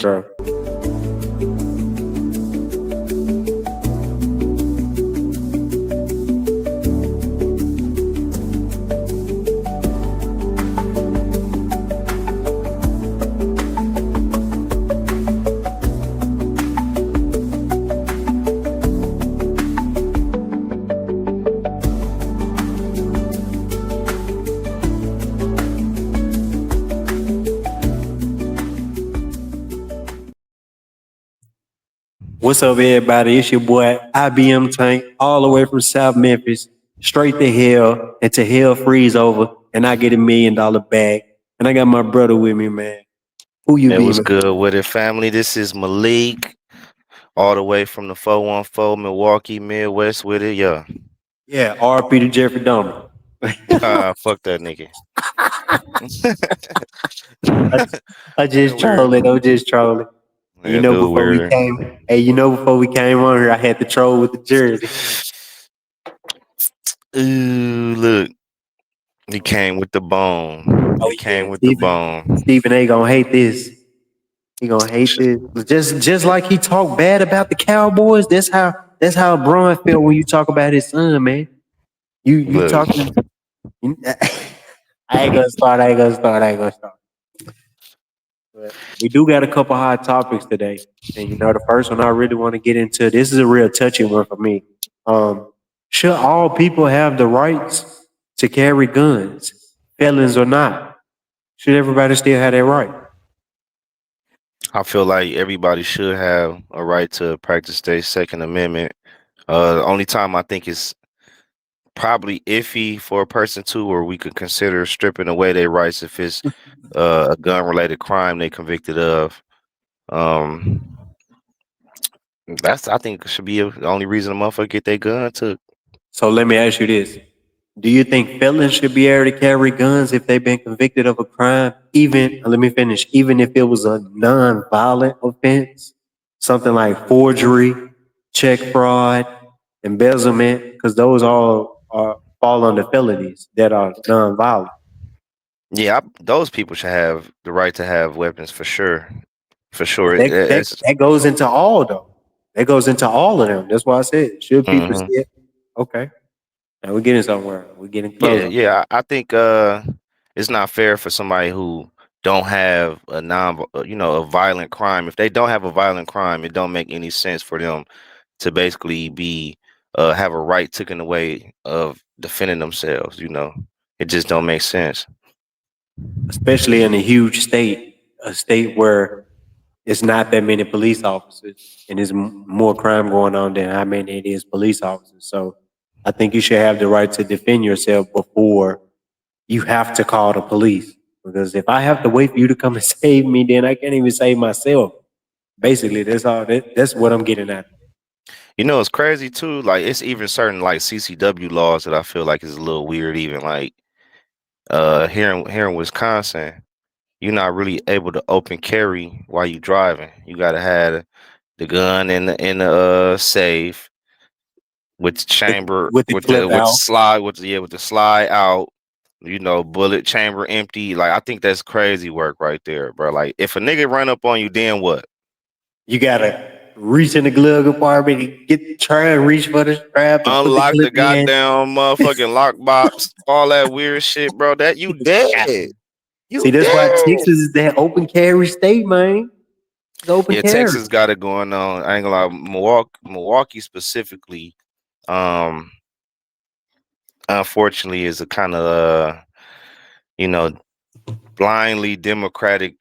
Sure. What's up, everybody? It's your boy IBM Tank, all the way from South Memphis, straight to hell, and to hell freeze over, and I get $1 million bag. And I got my brother with me, man. Who you It be, was man? good with it, family. This is Malik, all the way from the 414 Milwaukee Midwest with it. Yeah. Yeah, RP to Jeffrey Dahmer. Fuck that nigga. I, I just Weird. trolling. I'm just trolling. And Yeah, dude, weirder. before we came on here, I had to troll with the jersey. Ooh, look. He came with the bone. Oh He came yeah, with the bone. Stephen A. gonna hate this. He gonna hate this. Just like he talked bad about the Cowboys. That's how Braun felt when you talk about his son, man. You Look, talking. I ain't gonna start. I ain't gonna start. I ain't gonna start. But we do got a couple hot topics today, and the first one I really want to get into. This is a real touchy one for me. Um, should all people have the rights to carry guns, felons or not? Should everybody still have that right? I feel like everybody should have a right to practice their Second Amendment. The only time I think is probably iffy for a person too, or we could consider stripping away their rights if it's a gun related crime they convicted of. Um, that's I think should be the only reason a motherfucker get their gun took. So let me ask you this. Do you think felons should be able to carry guns if they've been convicted of a crime? Even, let me finish, even if it was a non-violent offense, something like forgery, check fraud, embezzlement, because those all fall under felonies that are non-violent. Yeah, those people should have the right to have weapons for sure. For But sure. that goes into all though. That goes into all of them. That's why I said, should people Mhm. see it? Okay. Now we're getting somewhere. We're getting Yeah, closer. yeah. I think it's not fair for somebody who don't have a violent crime. If they don't have a violent crime, it don't make any sense for them to basically be have a right taken away of defending themselves. It just don't make sense. Especially in a huge state, a state where it's not that many police officers and there's more crime going on than how many it is police officers. So I think you should have the right to defend yourself before you have to call the police. Because if I have to wait for you to come and save me, then I can't even save myself. Basically, that's all. That's what I'm getting at. It's crazy too. Like it's even certain like CCW laws that I feel like is a little weird. Even like here in Wisconsin, you're not really able to open carry while you driving. You gotta have the gun in the safe with the chamber With the clip out. with the slide out. Bullet chamber empty. Like I think that's crazy work right there, bro. Like if a nigga run up on you, then what? You gotta reach in the glove compartment and try and reach for the strap and put the Unlock clip the in. goddamn motherfucking lockbox, all that weird shit, bro. That you dead. See, You that's why dead. Texas is that open carry state, man. It's open Yeah, carry. Texas got it going on. I ain't gonna lie, Milwaukee specifically, um, unfortunately, is a kind of you know, blindly democratic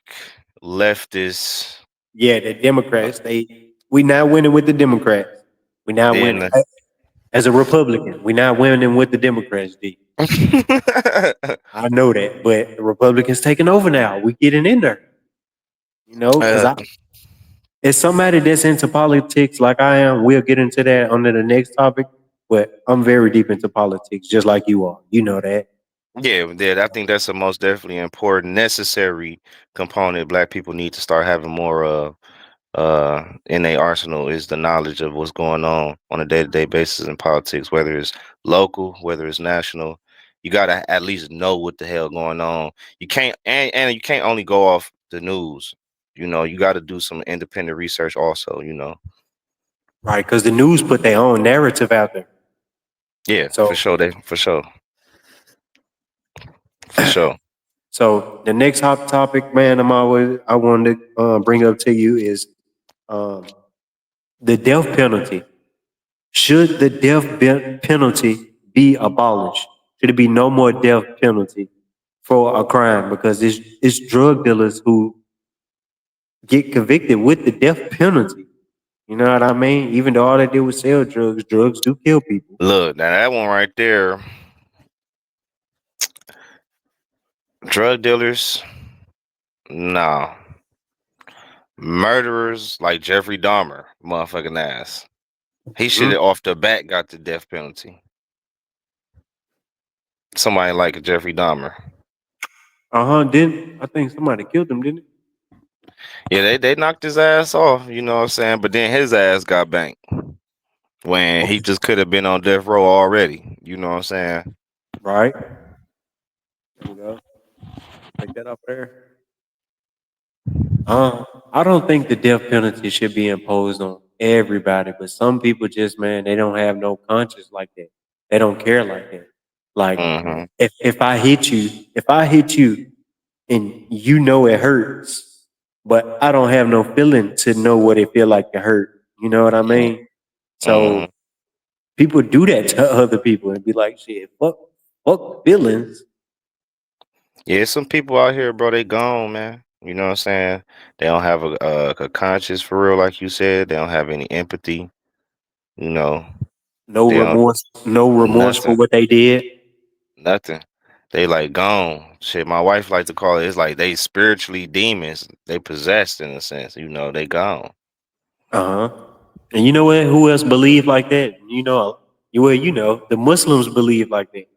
leftist. Yeah, the Democrats. We not winning with the Democrats. We not winning Then as a Republican. We not winning with the Democrats. D. I know that, but the Republicans taking over now. We getting in there. Because uh, I as somebody that's into politics like I am, we'll get into that under the next topic. But I'm very deep into politics, just like you are. You know that. yeah, I think that's a most definitely important, necessary component Black people need to start having more of in their arsenal is the knowledge of what's going on a day-to-day basis in politics, whether it's local, whether it's national. You gotta at least know what the hell going on. You can't and you can't only go off the news. You got to do some independent research also. Right, because the news put their own narrative out there. Yeah, So for sure. For sure. So the next hot topic, man, I wanted to bring up to you is um, the death penalty. Should the penalty be abolished? Should it be no more death penalty for a crime? Because it's drug dealers who get convicted with the death penalty. You know what I mean? Even though all they did was sell drugs, drugs do kill people. Look, now that one right there, drug dealers, nah. Murderers like Jeffrey Dahmer, motherfucking ass. He should have off the bat got the death penalty. Somebody like Jeffrey Dahmer. Didn't I think somebody killed him, didn't it? Yeah, they knocked his ass off, you know what I'm saying? But then his ass got banked when he just could have been on death row already. You know what I'm saying? Right. There you go. Take that up there. I don't think the death penalty should be imposed on everybody, but some people just, man, they don't have no conscience like that. They don't care like that. Like Mm-hmm. if I hit you and you know it hurts, but I don't have no feeling to know what it feel like to hurt. You know what I mean? Mm-hmm. So people do that to other people and be like, shit, fuck feelings. Yeah, some people out here, bro, they gone, man. You know what I'm saying? They don't have a conscience for real, like you said. They don't have any empathy. You know, No they don't remorse, no remorse for nothing, what they did. nothing. They like gone. Shit, my wife like to call it. It's like they spiritually demons. They possessed in a sense. They gone. Uh huh. And you know what? Who else believe like that? The Muslims believe like that.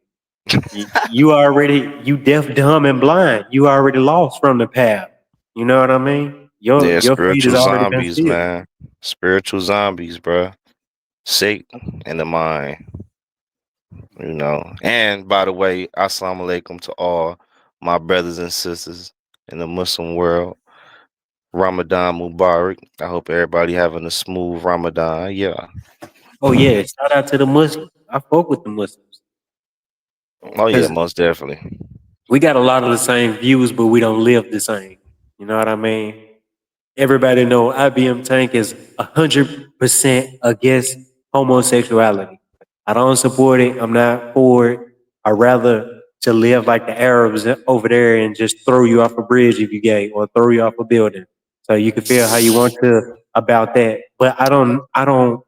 You deaf, dumb, and blind. You already lost from the path. You know what I mean? Yeah, Your fate has spiritual already been zombies, sealed. man. Spiritual zombies, bro. Sick in the mind. And by the way, assalamu alaikum to all my brothers and sisters in the Muslim world. Ramadan Mubarak. I hope everybody having a smooth Ramadan. Yeah. Oh yeah, shout out to the Muslims. I fuck with the Muslims Oh yeah, because most definitely. we got a lot of the same views, but we don't live the same. You know what I mean? Everybody know IBM Tank is 100% against homosexuality. I don't support it. I'm not for it. I rather to live like the Arabs over there and just throw you off a bridge if you gay or throw you off a building. So you can feel how you want to about that. But I don't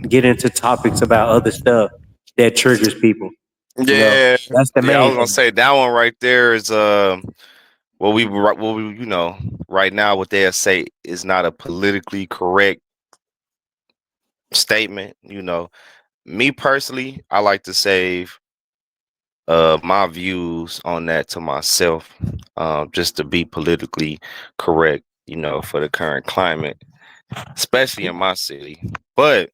get into topics about other stuff that triggers people. You know, Yeah, that's the yeah. I was main gonna thing. say that one right there is what we right now what they say is not a politically correct statement. Me personally, I like to save my views on that to myself, just to be politically correct. For the current climate, especially in my city. But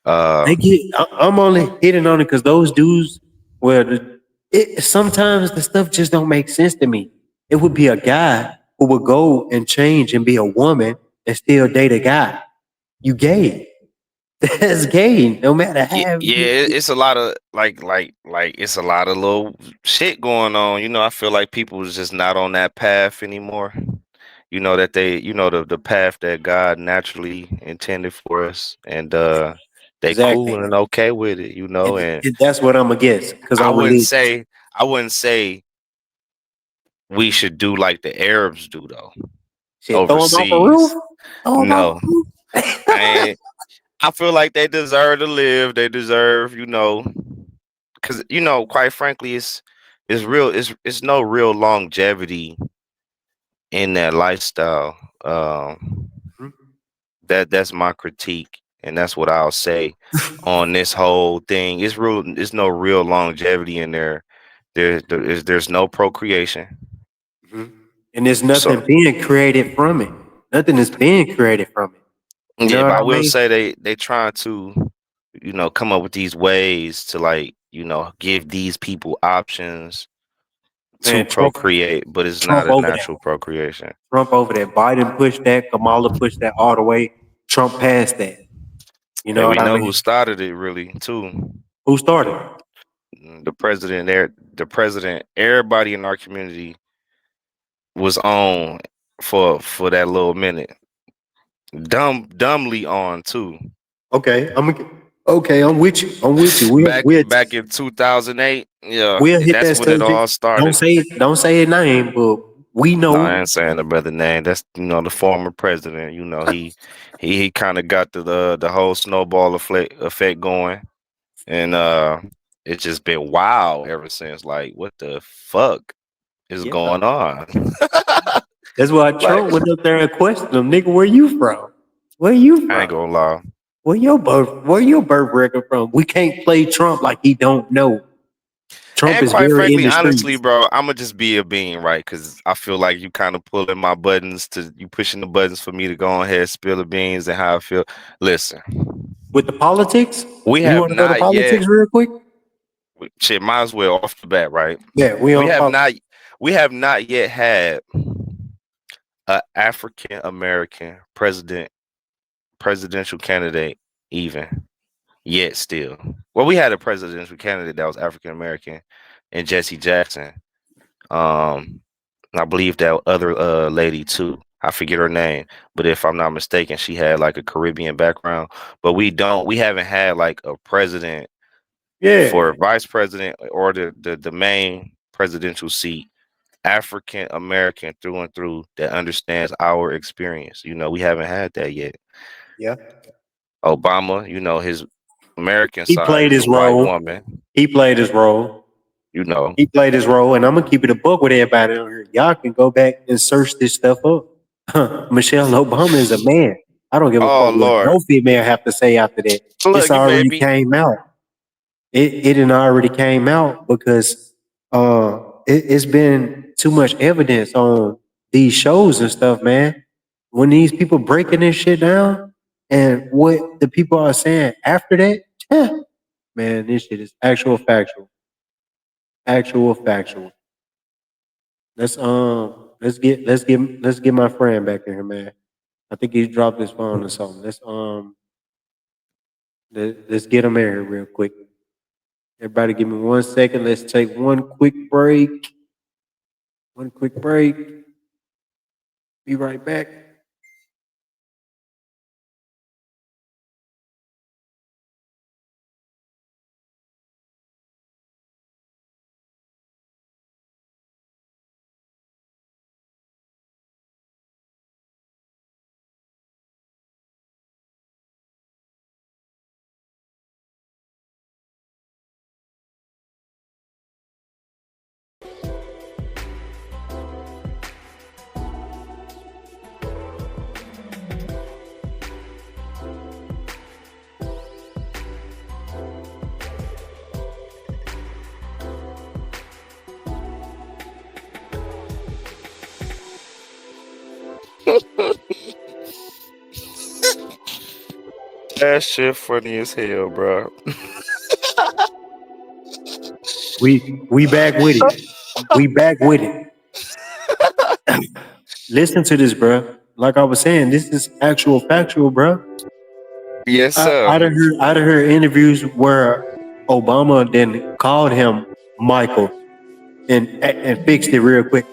They get. I'm only hitting on it because those dudes. Well, sometimes the stuff just don't make sense to me. It would be a guy who would go and change and be a woman and still date a guy. You gay. That's gay. No matter how. it's a lot of like it's a lot of little shit going on. I feel like people is just not on that path anymore. That they the path that God naturally intended for us, and they cool Exactly. and okay with it. And That's what I'm gonna guess because I I'm wouldn't religious. say I wouldn't say we should do like the Arabs do though Shit, throw him off a roof. overseas. Throw him off No, a roof. I ain't, I feel like they deserve to live. They deserve, because quite frankly, it's real. It's no real longevity in that lifestyle. That's my critique, and that's what I'll say on this whole thing. It's no real longevity in there. There's no procreation. Mhm. And there's So nothing being created from it. Nothing is being created from it. You yeah, know but what I I will mean? say they trying to, come up with these ways to like, give these people options to Man, procreate, but it's not Trump a over that. natural procreation. Trump over there. Biden pushed that. Kamala pushed that all the way. Trump passed that. You know And we what I know mean? who started it really too. Who started? The president there, the president, everybody in our community was on for that little minute. Dumbly on too. Okay, I'm with you. I'm with you. Back in 2008, yeah, We'll hit that's that when it all subject. started. Don't say his name, but we No, I know. ain't saying the brother name. That's the former president. He kind of got the whole snowball effect going, and it's just been wild ever since. Like, what the fuck is Yeah. going on? That's why Like, Trump went up there and questioned him, nigga, where you from? Where you I ain't from? gonna lie. Where your birth record from? We can't play Trump like he don't know. Trump And is quite very in frankly, the honestly, streets. bro, I'ma just be a bean, right? Because I feel like you kind of pulling my buttons you pushing the buttons for me to go on ahead, spill the beans and how I feel. Listen, With the politics, we you have want to go to not yet. politics real quick? Shit, might as well off the bat, right? Yeah, We have not. We have not yet had a African American presidential candidate even yet. Still, well, we had a presidential candidate that was African American, and Jesse Jackson. I believe that other lady too. I forget her name, but if I'm not mistaken, she had like a Caribbean background. But we haven't had like a president Yeah. for vice president or the main presidential seat, African American through and through that understands our experience. We haven't had that yet. Yeah. Obama, his American He side played is a his white role. woman. He played his role. You know, He played his role, and I'm gonna keep it a book with everybody on here. Y'all can go back and search this stuff up. Michelle Obama is a man. I don't give a oh fuck what Lord, no female have to say after that. It's look, already baby. came out. It didn't already came out because it's been too much evidence on these shows and stuff, man. When these people breaking this shit down and what the people are saying after that, yeah, man, this shit is actual factual. Actual factual. Let's get my friend back in here, man. I think he dropped his phone or something. Let's get him in here real quick. Everybody give me 1 second. Let's take one quick break. One quick break. Be right back. That shit funny as hell, bro. We back with it. We back with it. Listen to this, bro. Like I was saying, this is actual factual, bro. Yes, sir. I done heard interviews where Obama then called him Michael and fixed it real quick.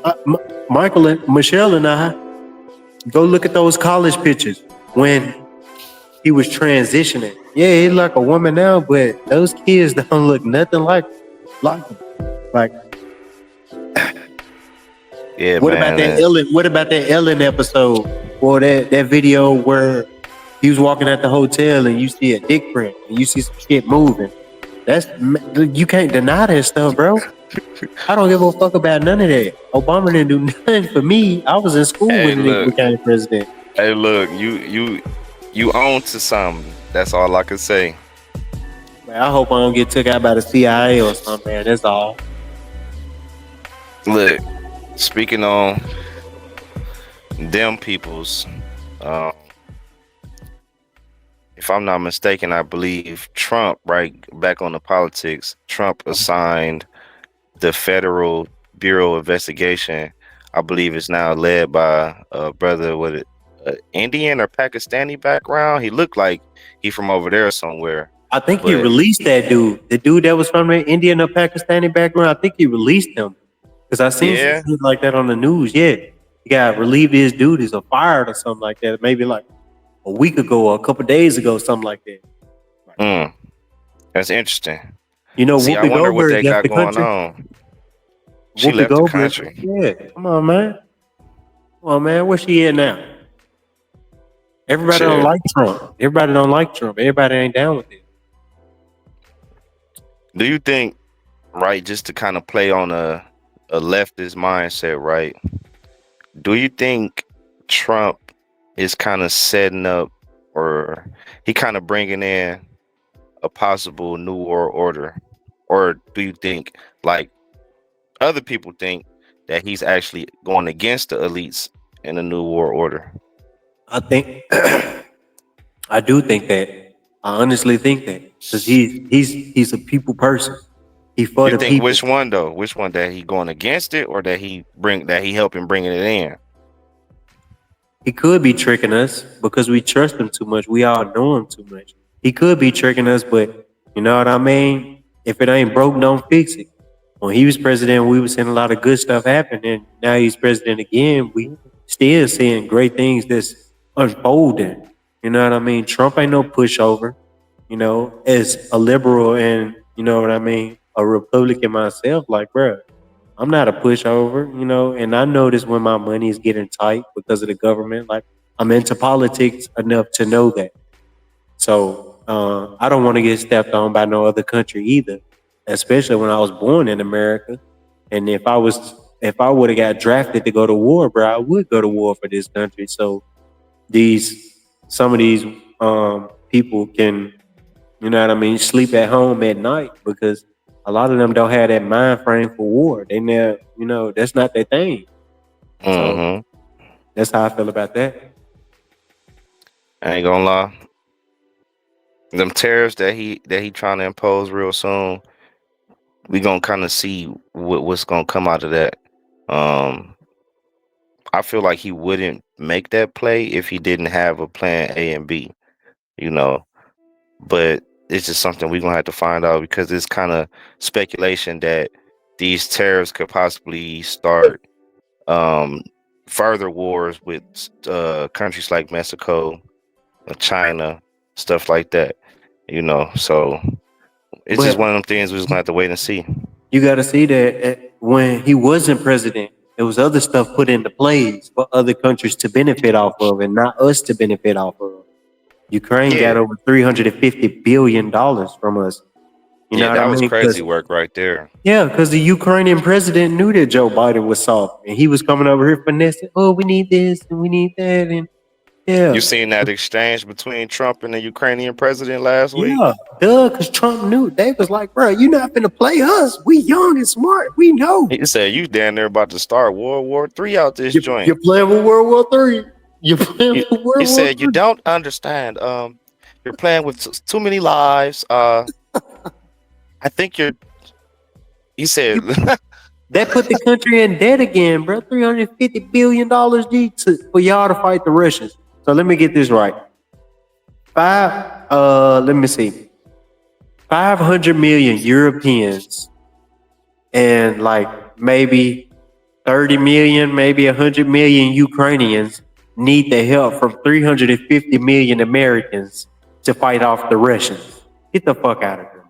Michael and Michelle and I go look at those college pictures when he was transitioning. Yeah, he's like a woman now, but those kids don't look nothing like him. Like, Yeah, what man. about that Ellen? What about that Ellen episode or that video where he was walking at the hotel and you see a dick print and you see some shit moving? You can't deny that stuff, bro. I don't give a fuck about none of that. Obama didn't do nothing for me. I was in school when he became president. Hey, look, you own to something. That's all I can say. Man, I hope I don't get took out by the CIA or something, man. That's all. Look, speaking on them peoples, if I'm not mistaken, I believe Trump, right back on the politics, Trump assigned the federal Bureau investigation. I believe it's now led by a brother with an Indian or Pakistani background. He looked like he from over there somewhere. I think he But released that dude. The dude that was from the Indian or Pakistani background. I think he released him because I seen some yeah, shit like that on the news. Yeah, he got relieved his duties or fired or something like that. Maybe like a week ago or a couple days ago, something like that. mm, that's interesting. You know, See, I Whoopi wonder what Goldberg they left got the going country. on. She Whoopi left the Goldberg. country. Yeah, come on, man. Come on, man. Where's she at now? Everybody don't Shit. like Trump. Everybody don't like Trump. Everybody ain't down with it. Do you think, right, just to kind of play on a leftist mindset, right? Do you think Trump is kind of setting up, or he kind of bringing in a possible new world order? Or do you think, like other people think, that he's actually going against the elites in the new world order? I think I do think that. I honestly think that because he's a people person. He for You the think people. which one though? Which one, that he going against it, or that he helping bringing it in? He could be tricking us because we trust him too much. We all know him too much. He could be tricking us, but you know what I mean? If it ain't broke, don't fix it. When he was president, we was seeing a lot of good stuff happen, and now he's president again. We still seeing great things that's unfolding. You know what I mean? Trump ain't no pushover. You know, as a liberal and you know what I mean, a Republican myself, like, bro, I'm not a pushover, you know, and I notice when my money is getting tight because of the government. Like, I'm into politics enough to know that. So I don't want to get stepped on by no other country either, especially when I was born in America. And if I would have got drafted to go to war, bro, I would go to war for this country. So these some of these people can, you know what I mean, sleep at home at night because a lot of them don't have that mind frame for war. They never, you know, that's not their thing. So Mm-hmm. that's how I feel about that. I ain't gonna lie. Them tariffs that he trying to impose real soon, we gonna kind of see what's gonna come out of that. Um, I feel like he wouldn't make that play if he didn't have a plan A and B, you know. But it's just something we're gonna have to find out, because it's kind of speculation that these tariffs could possibly start um further wars with countries like Mexico, China, stuff like that. You know, so it's just But one of them things we're just gonna have to wait and see. you got to see that when he wasn't president, there was other stuff put into place for other countries to benefit off of and not us to benefit off of. Ukraine got Yeah, over $350 billion from us. You know yeah, what I that was mean? crazy work right there. Yeah, because the Ukrainian president knew that Joe Biden was soft, and he was coming over here finessing. Oh, we need this and we need that, and yeah, You seen that exchange between Trump and the Ukrainian president last week? yeah, duh. Because Trump knew they was like, bro, you're not gonna play us. We young and smart. We know He said you down there about to start World War III out this joint. you're playing with World War Three. You're playing He, with he World War said you Three. don't understand. You're playing with too many lives. I think you're. He said, You, that put the country in debt again, bro. $350 billion for y'all to fight the Russians. So let me get this right. Let me see. 500 million Europeans and like maybe 30 million, maybe 100 million Ukrainians need the help from 350 million Americans to fight off the Russians. Get the fuck out of here.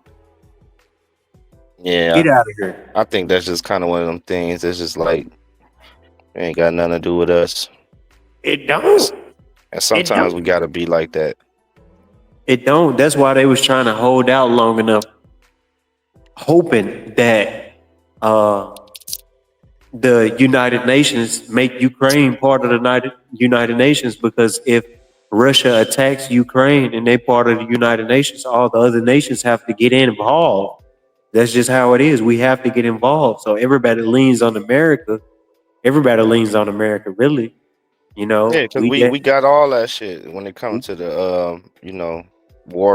"Yeah, Get out of here. I think that's just kind of one of them things. It's just like it ain't got nothing to do with us." It don't. And It sometimes don't. we gotta be like that. It don't. That's why they was trying to hold out long enough, hoping that the United Nations make Ukraine part of the United Nations, because if Russia attacks Ukraine and they part of the United Nations, all the other nations have to get involved. That's just how it is. We have to get involved. So everybody leans on America. Everybody leans on America, really. You Yeah, know, because we got all that shit when it comes to the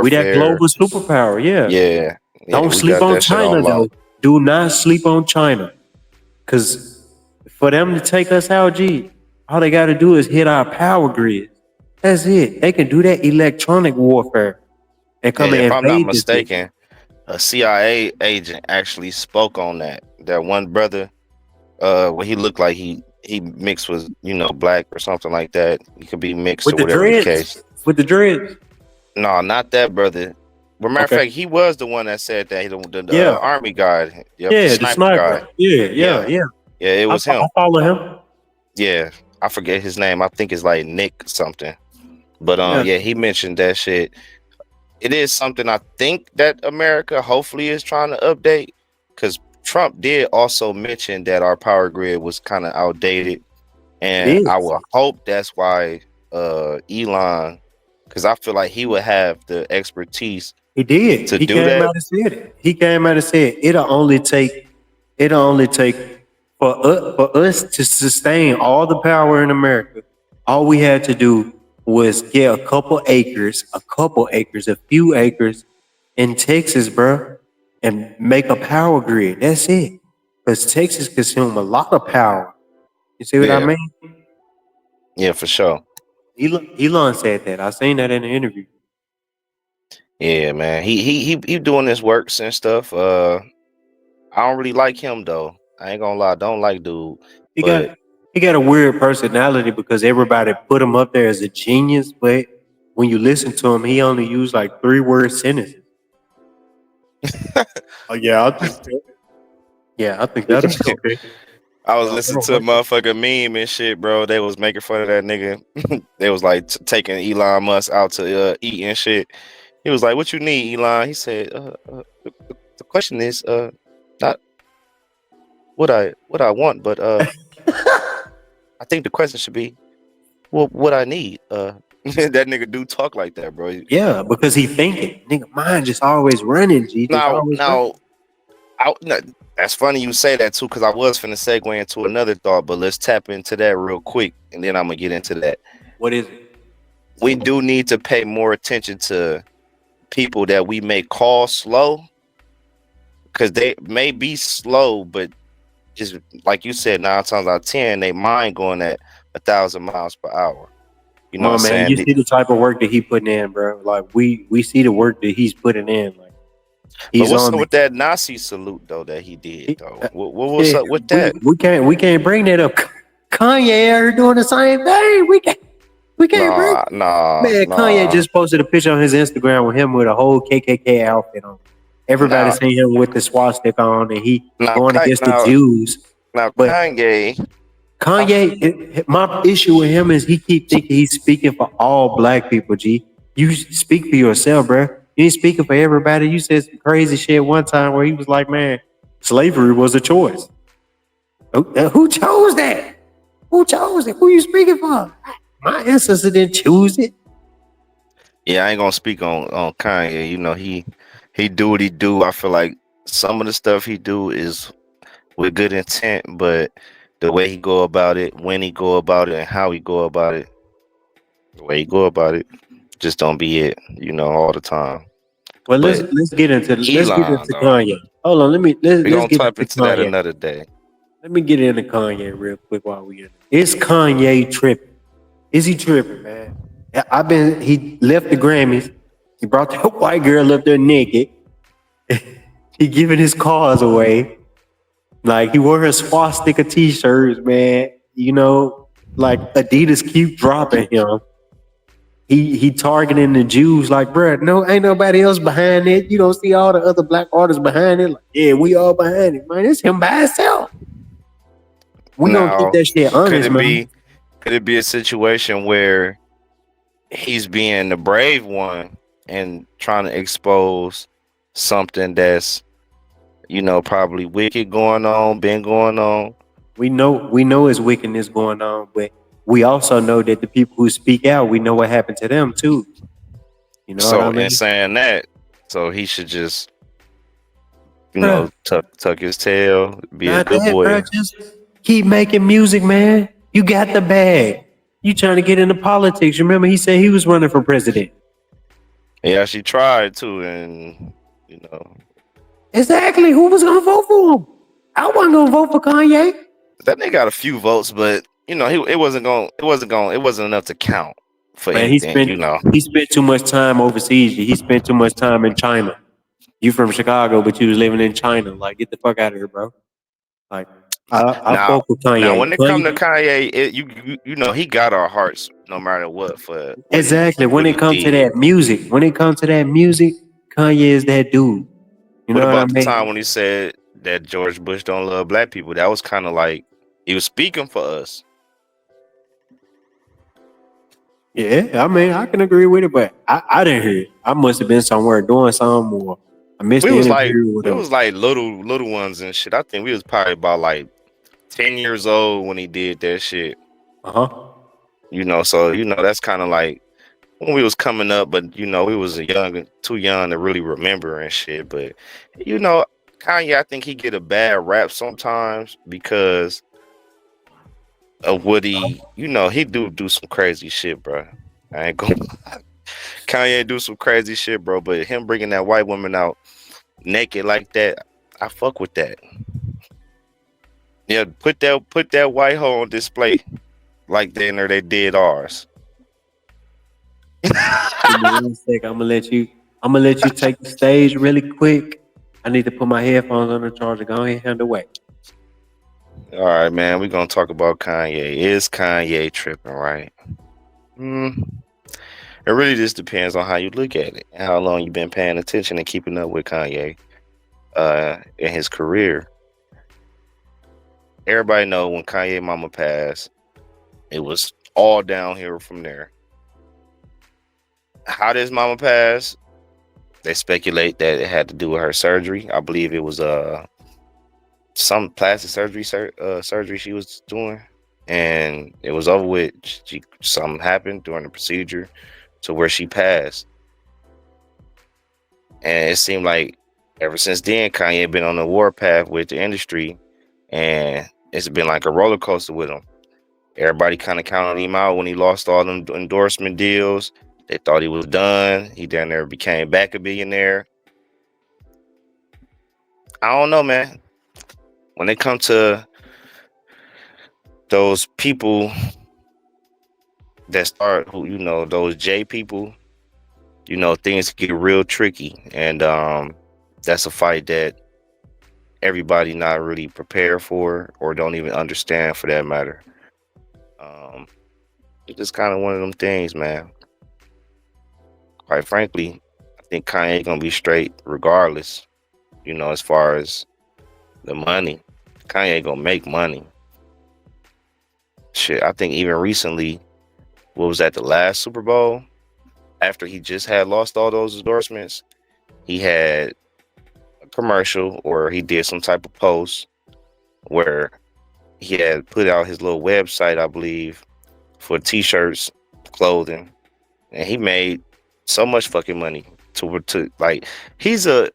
we that warfare. global superpower. Yeah. Yeah, yeah, Don't we sleep got on that shit China on lock. though. Do not sleep on China. Cause for them to take us out, G, all they gotta do is hit our power grid. That's it. They can do that electronic warfare and come Yeah, and if I'm not invade this bitch. mistaken, a CIA agent actually spoke on that. That one brother, well, he looked like he mixed with black or something like that. He could be mixed With or the whatever the dreads. case. With the dreads. No, not that brother. But matter of Okay. fact, he was the one that said that the Yeah. army guy, yep, Yeah, the the sniper guy. sniper. Yeah. Yeah, it was him. I follow him. Yeah, I forget his name. I think it's like Nick something. But Yeah. yeah, he mentioned that shit. It is something I think that America hopefully is trying to update, because Trump did also mention that our power grid was kind of outdated, and I is. will hope that's why Elon, because I feel like he would have the expertise. He did. To He do came that? out and said it. He came out and said it'll only take for us to sustain all the power in America. All we had to do was get a few acres in Texas, bro, and make a power grid. That's it. Because Texas consumes a lot of power. You see what I Yeah. mean? Yeah, for sure. Elon said that. I seen that in the interview. Yeah, man. He doing his works and stuff. I don't really like him though. I ain't gonna lie, I don't like dude. He But got a weird personality because everybody put him up there as a genius, but when you listen to him, he only used like 3-word sentences. Oh yeah, I think that'll be okay. I was listening to a motherfucker meme and shit, bro. They was making fun of that nigga. They was like taking Elon Musk out to eat and shit. He was like, "What you need, Elon?" He said, "The question is, not what I want, but I think the question should be, well, what I need." That nigga do talk like that, bro. Yeah, because he thinking. Nigga, mind just always running, G. Just always running. No, that's funny you say that too, because I was finna segue into another thought, but let's tap into that real quick, and then I'm gonna get into that. What is it? We do need to pay more attention to people that we may call slow, because they may be slow, but just like you said, 9 times out of 10, they mind going at 1,000 miles per hour. You know Come on, what I'm man. saying? You see the type of work that he putting in, bro. Like we see the work that he's putting in. Like But what's up with that Nazi salute though that he did though? What was up with that? We can't bring that up. Kanye are doing the same thing. We can't bring. Man, Kanye just posted a picture on his Instagram with him with a whole KKK outfit on. Everybody seen him with the swastika on, and he going against the Jews. Now, but Kanye, my issue with him is he keep thinking he's speaking for all black people. G, you speak for yourself, bro. You ain't speaking for everybody. You said some crazy shit one time where he was like, "Man, slavery was a choice." Who chose that? Who chose it? Who you speaking for? My ancestors didn't choose it. Yeah, I ain't gonna speak on Kanye. You know, he do what he do. I feel like some of the stuff he do is with good intent, but the way he go about it, when he go about it, and how he go about it, the way he go about it, just don't be it. You know, all the time. Well, let's get into Kanye. Hold on, let's get tap into that another day. Let me get into Kanye real quick while we in. Is Kanye tripping? Is he tripping, man? He left the Grammys. He brought that white girl up there naked. He giving his cars away. Like he wore her swastika t-shirts, man. You know, like Adidas keep dropping him. He targeting the Jews like, bro, no, ain't nobody else behind it. You don't see all the other black artists behind it. Like, yeah, we all behind it, man. It's him by himself. We gonna keep that shit honest, man. Could it be a situation where he's being the brave one and trying to expose something that's, you know, probably wicked been going on? We know it's wickedness going on, but we also know that the people who speak out, we know what happened to them too. You know what I mean? In saying that, so he should just, you know, tuck his tail, be a good boy. Bro, just keep making music, man. You got the bag. You trying to get into politics. Remember, he said he was running for president. Yeah, she tried to, and you know. Exactly. Who was gonna vote for him? I wasn't gonna vote for Kanye. That nigga got a few votes, but you know, it wasn't enough to count for Man, anything, you know. he spent too much time overseas. He spent too much time in China. You from Chicago, but you was living in China. Like, get the fuck out of here, bro. Like, I Now, fuck with Kanye. when it come to Kanye, you know he got our hearts no matter what for what Exactly. He, When what it he comes to did. that music, Kanye is that dude. You What know what I about the mean? time when he said that George Bush don't love black people? That was kind of like he was speaking for us. Yeah, I mean, I can agree with it, but I didn't hear it. I must have been somewhere doing something, or I missed We the was like interview or we whatever. was like little ones and shit. I think we was probably about like 10 years old when he did that shit. You know, so you know that's kind of like when we was coming up, but you know we was too young to really remember and shit. But you know, Kanye, I think he get a bad rap sometimes because of what he do some crazy shit, bro. I ain't gonna Kanye do some crazy shit, bro. But him bringing that white woman out naked like that, I fuck with that. Yeah, put that white hoe on display like they did ours. Give me 1 sec. I'm gonna let you take the stage really quick. I need to put my headphones on the charger. Go ahead and hand away. All right, man. We're gonna talk about Kanye. Is Kanye tripping, right? It really just depends on how you look at it and how long you've been paying attention and keeping up with Kanye in his career. Everybody know when Kanye mama passed, it was all downhill from there. How did his mama pass? They speculate that it had to do with her surgery. I believe it was some plastic surgery she was doing, and it was over with. Something happened during the procedure to where she passed, and it seemed like ever since then Kanye been on the warpath with the industry, and it's been like a roller coaster with him. Everybody kind of counted him out when he lost all them endorsement deals. They thought he was done. He down there became back a billionaire. I don't know, man. When it comes to those people that start, those J people, things get real tricky, and that's a fight that everybody not really prepared for or don't even understand, for that matter. It's just kind of one of them things, man. Quite frankly, I think Kanye gonna be straight regardless. As far as the money, Kanye gonna make money. Shit, I think even recently, what was that, the last Super Bowl? After he just had lost all those endorsements, he had a commercial or he did some type of post where he had put out his little website, I believe, for t-shirts, clothing, and he made so much fucking money to like, he's a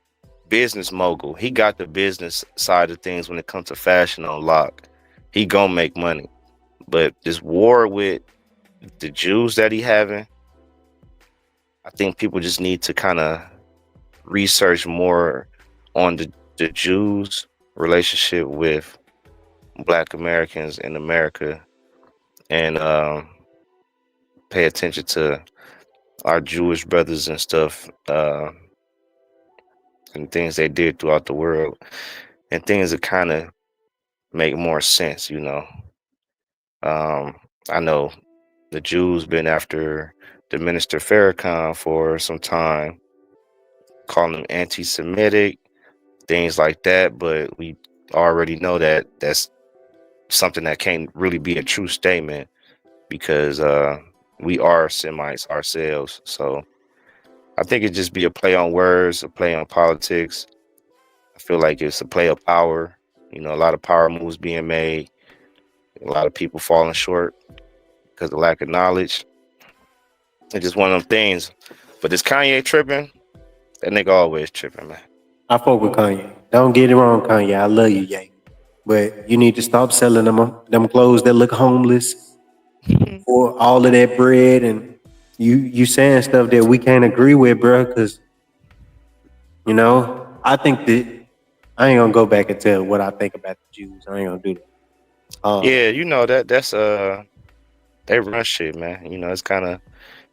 business mogul. He got the business side of things when it comes to fashion on lock. He gonna make money. But this war with the Jews that he having, I think people just need to kind of research more on the Jews' relationship with Black Americans in America, and pay attention to our Jewish brothers and stuff, and things they did throughout the world, and things that kind of make more sense. I know the Jews been after the minister Farrakhan for some time, calling him anti-Semitic, things like that. But we already know that that's something that can't really be a true statement, because we are Semites ourselves. So I think it just be a play on words, a play on politics. I feel like it's a play of power. A lot of power moves being made, a lot of people falling short because of lack of knowledge. It's just one of them things. But this Kanye tripping, that nigga always tripping, man. I fuck with Kanye. Don't get it wrong, Kanye. I love you, Ye. But you need to stop selling them clothes that look homeless for all of that bread, and you saying stuff that we can't agree with, bro. Because I think that I ain't gonna go back and tell what I think about the Jews. I ain't gonna do that. Yeah, you know that's they run shit, man. You know, it's kind of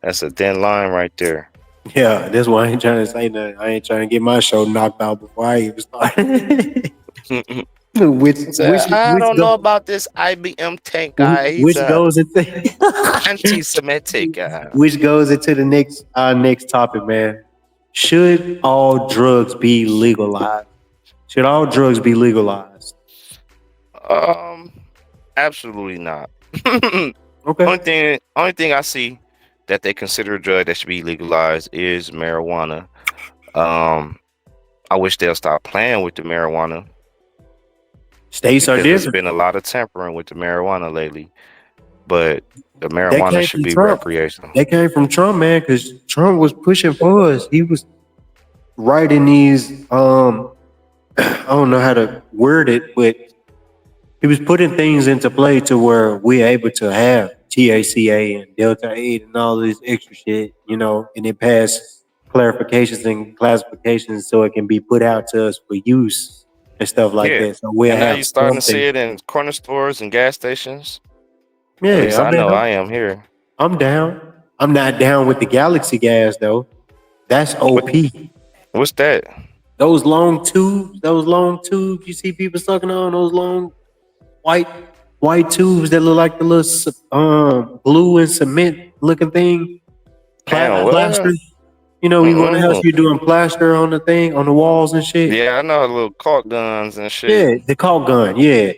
that's a thin line right there. Yeah, that's why I ain't trying to say nothing. I ain't trying to get my show knocked out before I even start. which So, I don't know about this IBM tank guy. He's which goes into anti-Semitic. which goes into the next topic, man. Should all drugs be legalized? Should all drugs be legalized? Absolutely not. Okay. Only thing I see that they consider a drug that should be legalized is marijuana. I wish they'll stop playing with the marijuana. States are Because there's different. been a lot of tampering with the marijuana lately. But the That marijuana came should from be Trump. recreational. That came from Trump, man, because Trump was pushing for us. He was writing these I don't know how to word it, but he was putting things into play to where we're able to have THCA and Delta 8 and all this extra shit, and it passed clarifications and classifications so it can be put out to us for use and stuff like Yeah. that. So we'll And now have you're starting to see something. it in corner stores and gas stations. At Yeah, least I know I am here. I'm down. I'm not down with the Galaxy gas though. That's OP. What's that? Those long tubes you see people sucking on, those long white tubes that look like the little glue and cement looking thing. Damn, what? Plaster. You go in the house, you're doing plaster on the thing, on the walls and shit. Yeah, I know little caulk guns and shit. Yeah, the caulk gun. Yeah,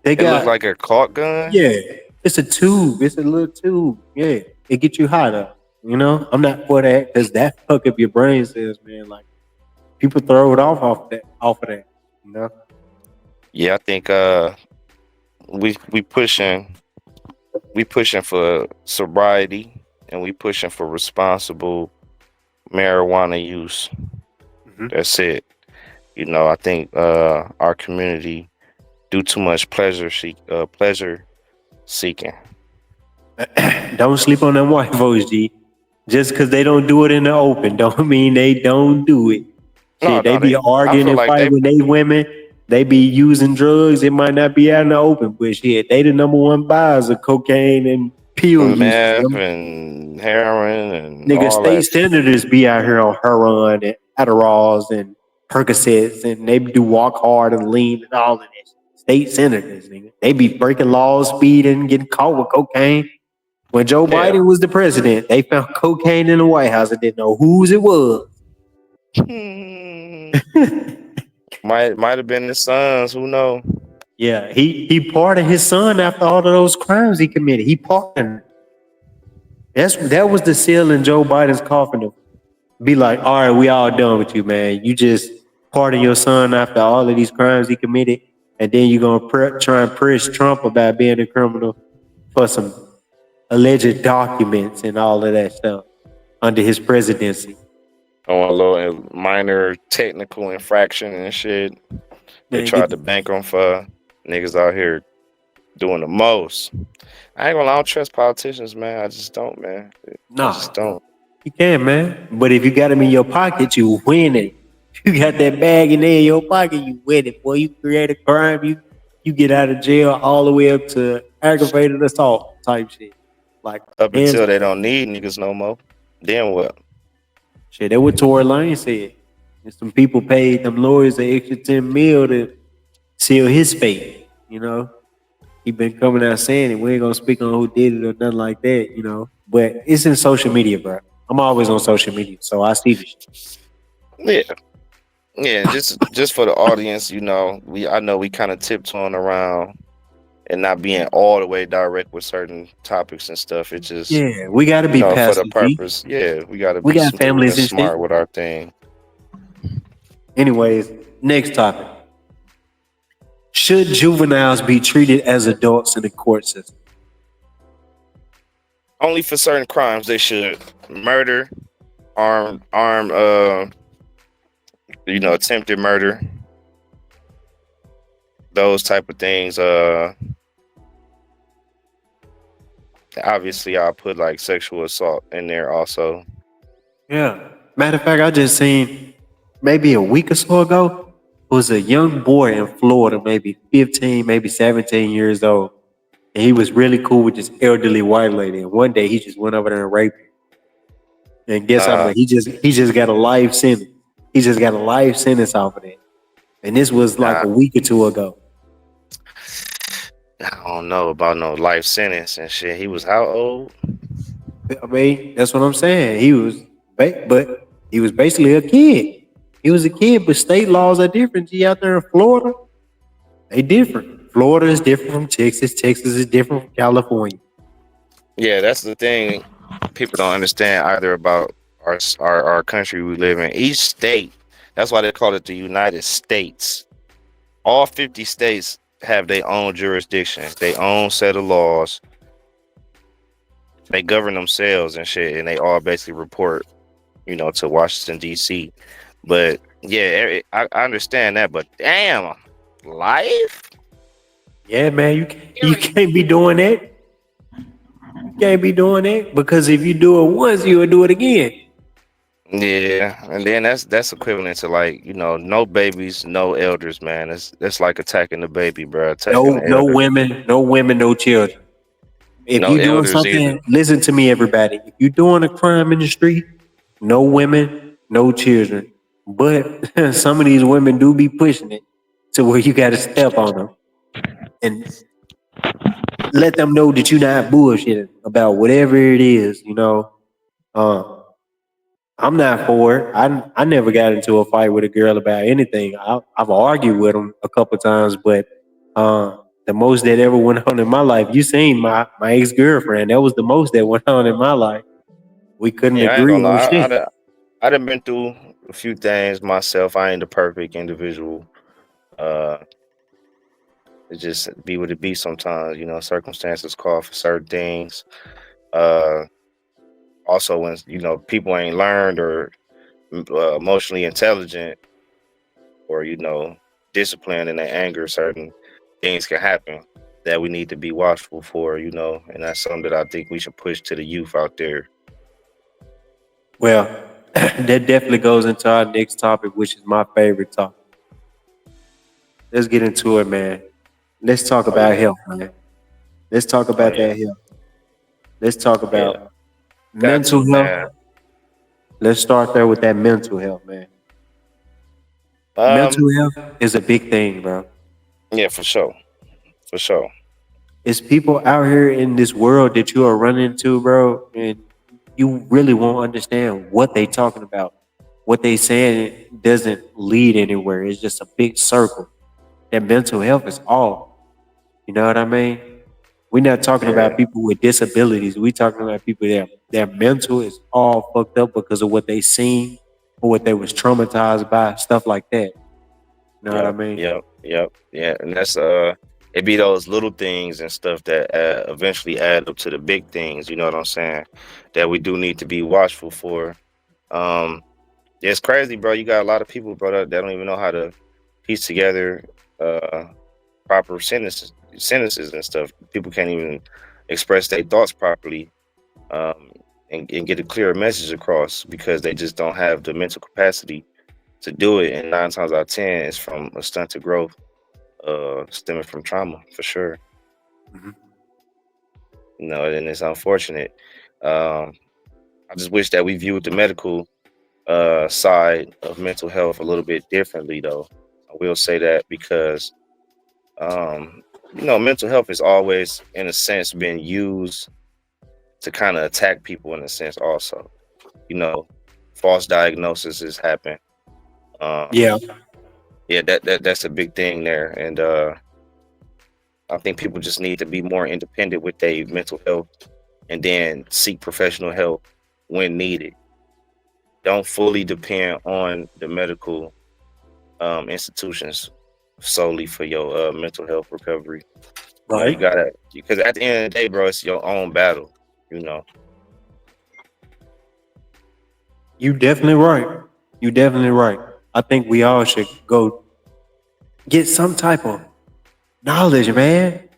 it look like a caulk gun. Yeah, it's a tube. It's a little tube. Yeah, it gets you hot up. I'm not for that because that fuck up your brain cells, man. Like people throw it off of that. Yeah, I think we pushing for sobriety and we pushing for responsible marijuana use. Mhm. That's it. I think our community do too much pleasure seeking. Don't sleep on them white folks, G. Just because they don't do it in the open, don't mean they don't do it. Shit, they be arguing and like fighting with they women. They be using drugs. It might not be out in the open, but shit, they the number one buyers of cocaine and pill meth use. and heroin and Nigga, all state that. senators be out here on heroin and Adderalls and Percocets, and they do walk hard and lean and all of that. State senators, nigga, they be breaking laws, speeding, getting caught with cocaine. When Joe Biden was the president, they found cocaine in the White House and didn't know whose it was. might have been his sons. Who knows? Yeah, he pardoned his son after all of those crimes he committed. He pardoned. That was the seal in Joe Biden's coffin to be like, all right, we all done with you, man. You just pardon your son after all of these crimes he committed, and then you're gonna try and press Trump about being a criminal for some alleged documents and all of that stuff under his presidency. On a little minor technical infraction and shit. They tried to bank on for niggas out here doing the most. I ain't gonna lie, I don't trust politicians, man. I just don't, man. No, I just don't. You can, man. But if you got them in your pocket, you win it. You got that bag in there in your pocket, you win it. Boy, you create a crime, you get out of jail all the way up to aggravated assault type shit. Like up until they don't need niggas no more. Then what? Shit, that's what Tory Lane said. And some people paid them lawyers an extra $10 million to seal his fate. He been coming out saying it. We ain't gonna speak on who did it or nothing like that. But it's in social media, bro. I'm always on social media, so I see this shit. Yeah. Just for the audience, I know we kind of tiptoeing around and not being all the way direct with certain topics and stuff. It just we gotta be for the purpose. Yeah, we gotta be got families and smart shit. with our thing. Anyways, next topic. Should juveniles be treated as adults in the court system? Only for certain crimes they should. Murder, attempted murder. Those type of things. Obviously I'll put like sexual assault in there also. Yeah. Matter of fact, I just seen maybe a week or so ago, was a young boy in Florida, maybe 15, maybe 17 years old. And he was really cool with this elderly white lady. And one day he just went over there and raped her. And guess how Uh, much? He just got a life sentence. He just got a life sentence off of that. And this was like nah, a week or two ago. I don't know about no life sentence and shit. He was how old? I mean, that's what I'm saying. But he was basically a kid. He was a kid, but state laws are different. G out there in Florida, they different. Florida is different from Texas. Texas is different from California. Yeah, that's the thing. People don't understand either about our country we live in. Each state, that's why they call it the United States. All 50 states have their own jurisdiction, their own set of laws. They govern themselves and shit, and they all basically report, to Washington D.C. But yeah, I understand that. But damn, life. Yeah, man, you can't be doing that. You can't be doing that because if you do it once, you will do it again. Yeah, and then that's equivalent to like no babies, no elders, man. It's like attacking the baby, bro. Attacking No, the no elder, women, no women, no children. If no you doing elders either. something, listen to me, everybody. If you doing a crime in the street, no women, no children. But some of these women do be pushing it to where you got to step on them and let them know that you're not bullshitting about whatever it is. Uh, I'm not for it. I never got into a fight with a girl about anything. I've argued with them a couple times, but the most that ever went on in my life, you seen my ex girlfriend. That was the most that went on in my life. We couldn't Yeah, I ain't agree gonna on lie. shit. I done been through a few things myself. I ain't the perfect individual. Uh, it just be what it be sometimes. Circumstances call for certain things. Uh, Also, when people ain't learned or emotionally intelligent or disciplined in their anger, certain things can happen that we need to be watchful for. And that's something that I think we should push to the youth out there. Well, that definitely goes into our next topic, which is my favorite topic. Let's get into it, man. Let's talk Oh about yeah, health, man. Let's talk oh about yeah, that health. Let's talk yeah. about Got mental to, health. man. Let's start there with that mental health, man. Um, Mental health is a big thing, bro. yeah, for sure, for sure. It's people out here in this world that you are running into, bro, and you really won't understand what they talking about. What they saying doesn't lead anywhere. It's just a big circle. That mental health is all. You know what I mean? We're not talking Yeah, about people with disabilities. We talking about people that their mental is all fucked up because of what they seen or what they was traumatized by, stuff like that. You know what I yep, mean? yep, yep, yeah. And that's it be those little things and stuff that eventually add up to the big things. You know what I'm saying? That we do need to be watchful for. Um, yeah, it's crazy, bro. You got a lot of people, bro, that don't even know how to piece together uh proper sentences and stuff. People can't even express their thoughts properly, um, and get a clear message across because they just don't have the mental capacity to do it. And 9 times out of 10, it's from a stunted growth, stemming from trauma for sure. Mhm. And it's unfortunate. Um, I just wish that we viewed the medical side of mental health a little bit differently, though. I will say that because mental health is always, in a sense, been used to kind of attack people in a sense. Also, you know, false diagnoses happen. Um, Yeah. yeah, that's a big thing there, and I think people just need to be more independent with their mental health, and then seek professional help when needed. Don't fully depend on the medical institutions solely for your mental health recovery. You Right. gotta, because at the end of the day, bro, it's your own battle. You know. You definitely right. You definitely right. I think we all should go get some type of knowledge, man.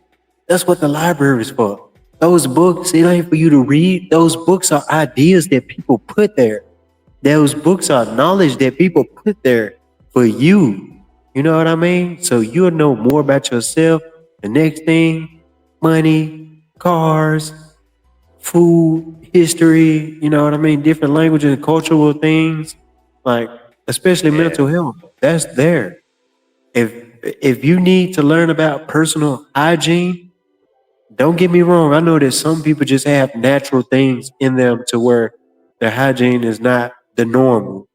That's what the library is for. Those books, it ain't for you to read. Those books are ideas that people put there. Those books are knowledge that people put there for you. You know what I mean? So you'll know more about yourself. The next thing, money, cars, food, history, you know what I mean? Different languages and cultural things, like especially Yeah. mental health. That's there. If if you need to learn about personal hygiene, don't get me wrong. I know that some people just have natural things in them to where their hygiene is not the normal.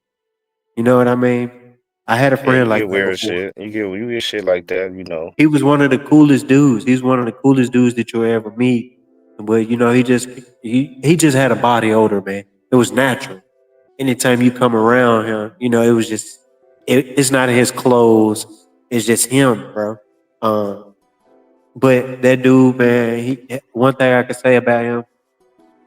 You know what I mean? I had a Yeah, you friend like get that weird before. shit. You get shit like that, you know. He was one of the coolest dudes. He's one of the coolest dudes that you'll ever meet. But you know, he just had a body odor, man. It was natural. Anytime you come around him, you know, it was just it's not his clothes. It's just him, bro. But that dude, man, one thing I can say about him,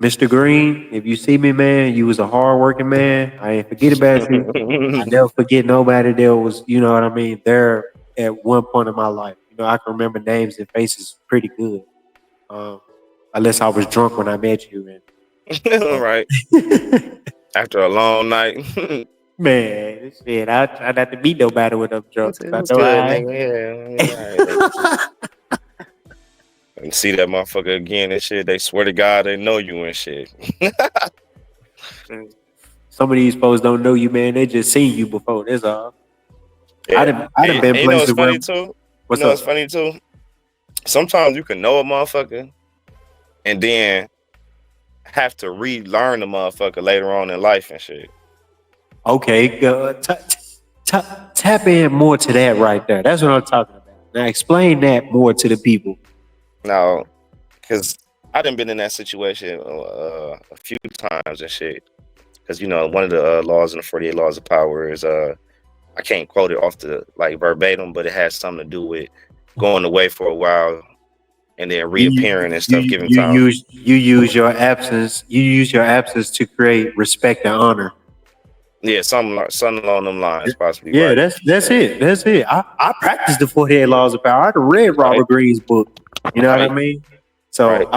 Mr. Green, if you see me, man, you was a hard working man. I ain't forget about you. I never forget nobody that was, you know what I mean, there at one point in my life. You know, I can remember names and faces pretty good. Um, unless I was drunk when I met you. Right. After a long night. Man, shit, I try not to meet nobody when I'm drunk. What's, 'Cause I what's know good, I. nigga? Yeah, all right, nigga. And see that motherfucker again and shit. They swear to God they know you and shit. Some of these folks don't know you, man. They just seen you before. That's all. Yeah. I done been And you know places what's where. funny too? You What's know what's up? funny too? Sometimes you can know a motherfucker and then have to relearn the motherfucker later on in life and shit. Okay, tap in more to that right there. That's what I'm talking about. Now explain that more to the people. Now, because I done been in that situation a few times and shit. Because you know, one of the laws in the 48 Laws of Power is I can't quote it off the like verbatim, but it has something to do with going away for a while and then reappearing and stuff, giving time. You use your absence to create respect and honor. Yeah, something along them lines, possibly Yeah, right. that's it. That's it. I practice the 48 laws of power. I done read Right, Robert Greene's book. You know what I right, mean? So right.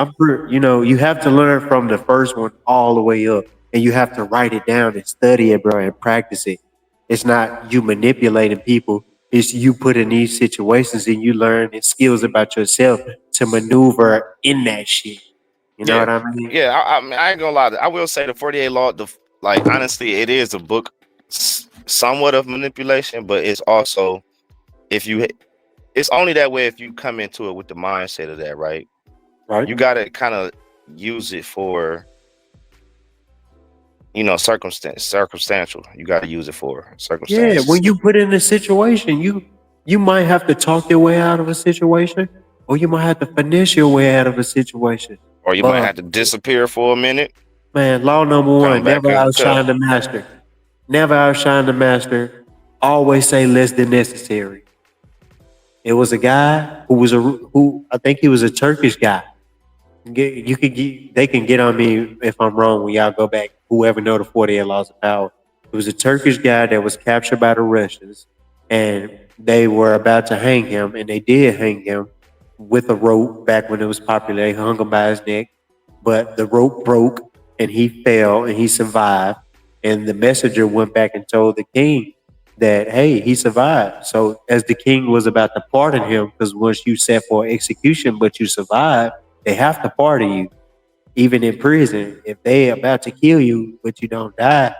you know, you have to learn from the first one all the way up. And you have to write it down and study it, bro, and practice it. It's not you manipulating people. It's you put in these situations and you learn the skills about yourself to maneuver in that shit. You know Yeah, what I mean? yeah. I ain't gonna lie. I will say the 48 Law. Like honestly, it is a book, somewhat of manipulation, but it's also if you. It's only that way if you come into it with the mindset of that, right? Right. You got to kind of use it for circumstantial. You got to use it for Yeah, circumstances, when you put in a situation, you might have to talk your way out of a situation, or you might have to finesse your way out of a situation. or you might But have to disappear for a minute, man, law number come one: back never up. outshine the master. Never outshine the master. Always say less than necessary. It was a guy who was who I think he was a Turkish guy. They can get on me if I'm wrong when y'all go back. Whoever know the 48 laws of power. It was a Turkish guy that was captured by the Russians, and they were about to hang him, and they did hang him with a rope back when it was popular. They hung him by his neck, but the rope broke, and he fell, and he survived. And the messenger went back and told the king that hey, he survived. So as the king was about to pardon him, because once you set for execution, but you survive, they have to pardon you, even in prison. If they about to kill you, but you don't die,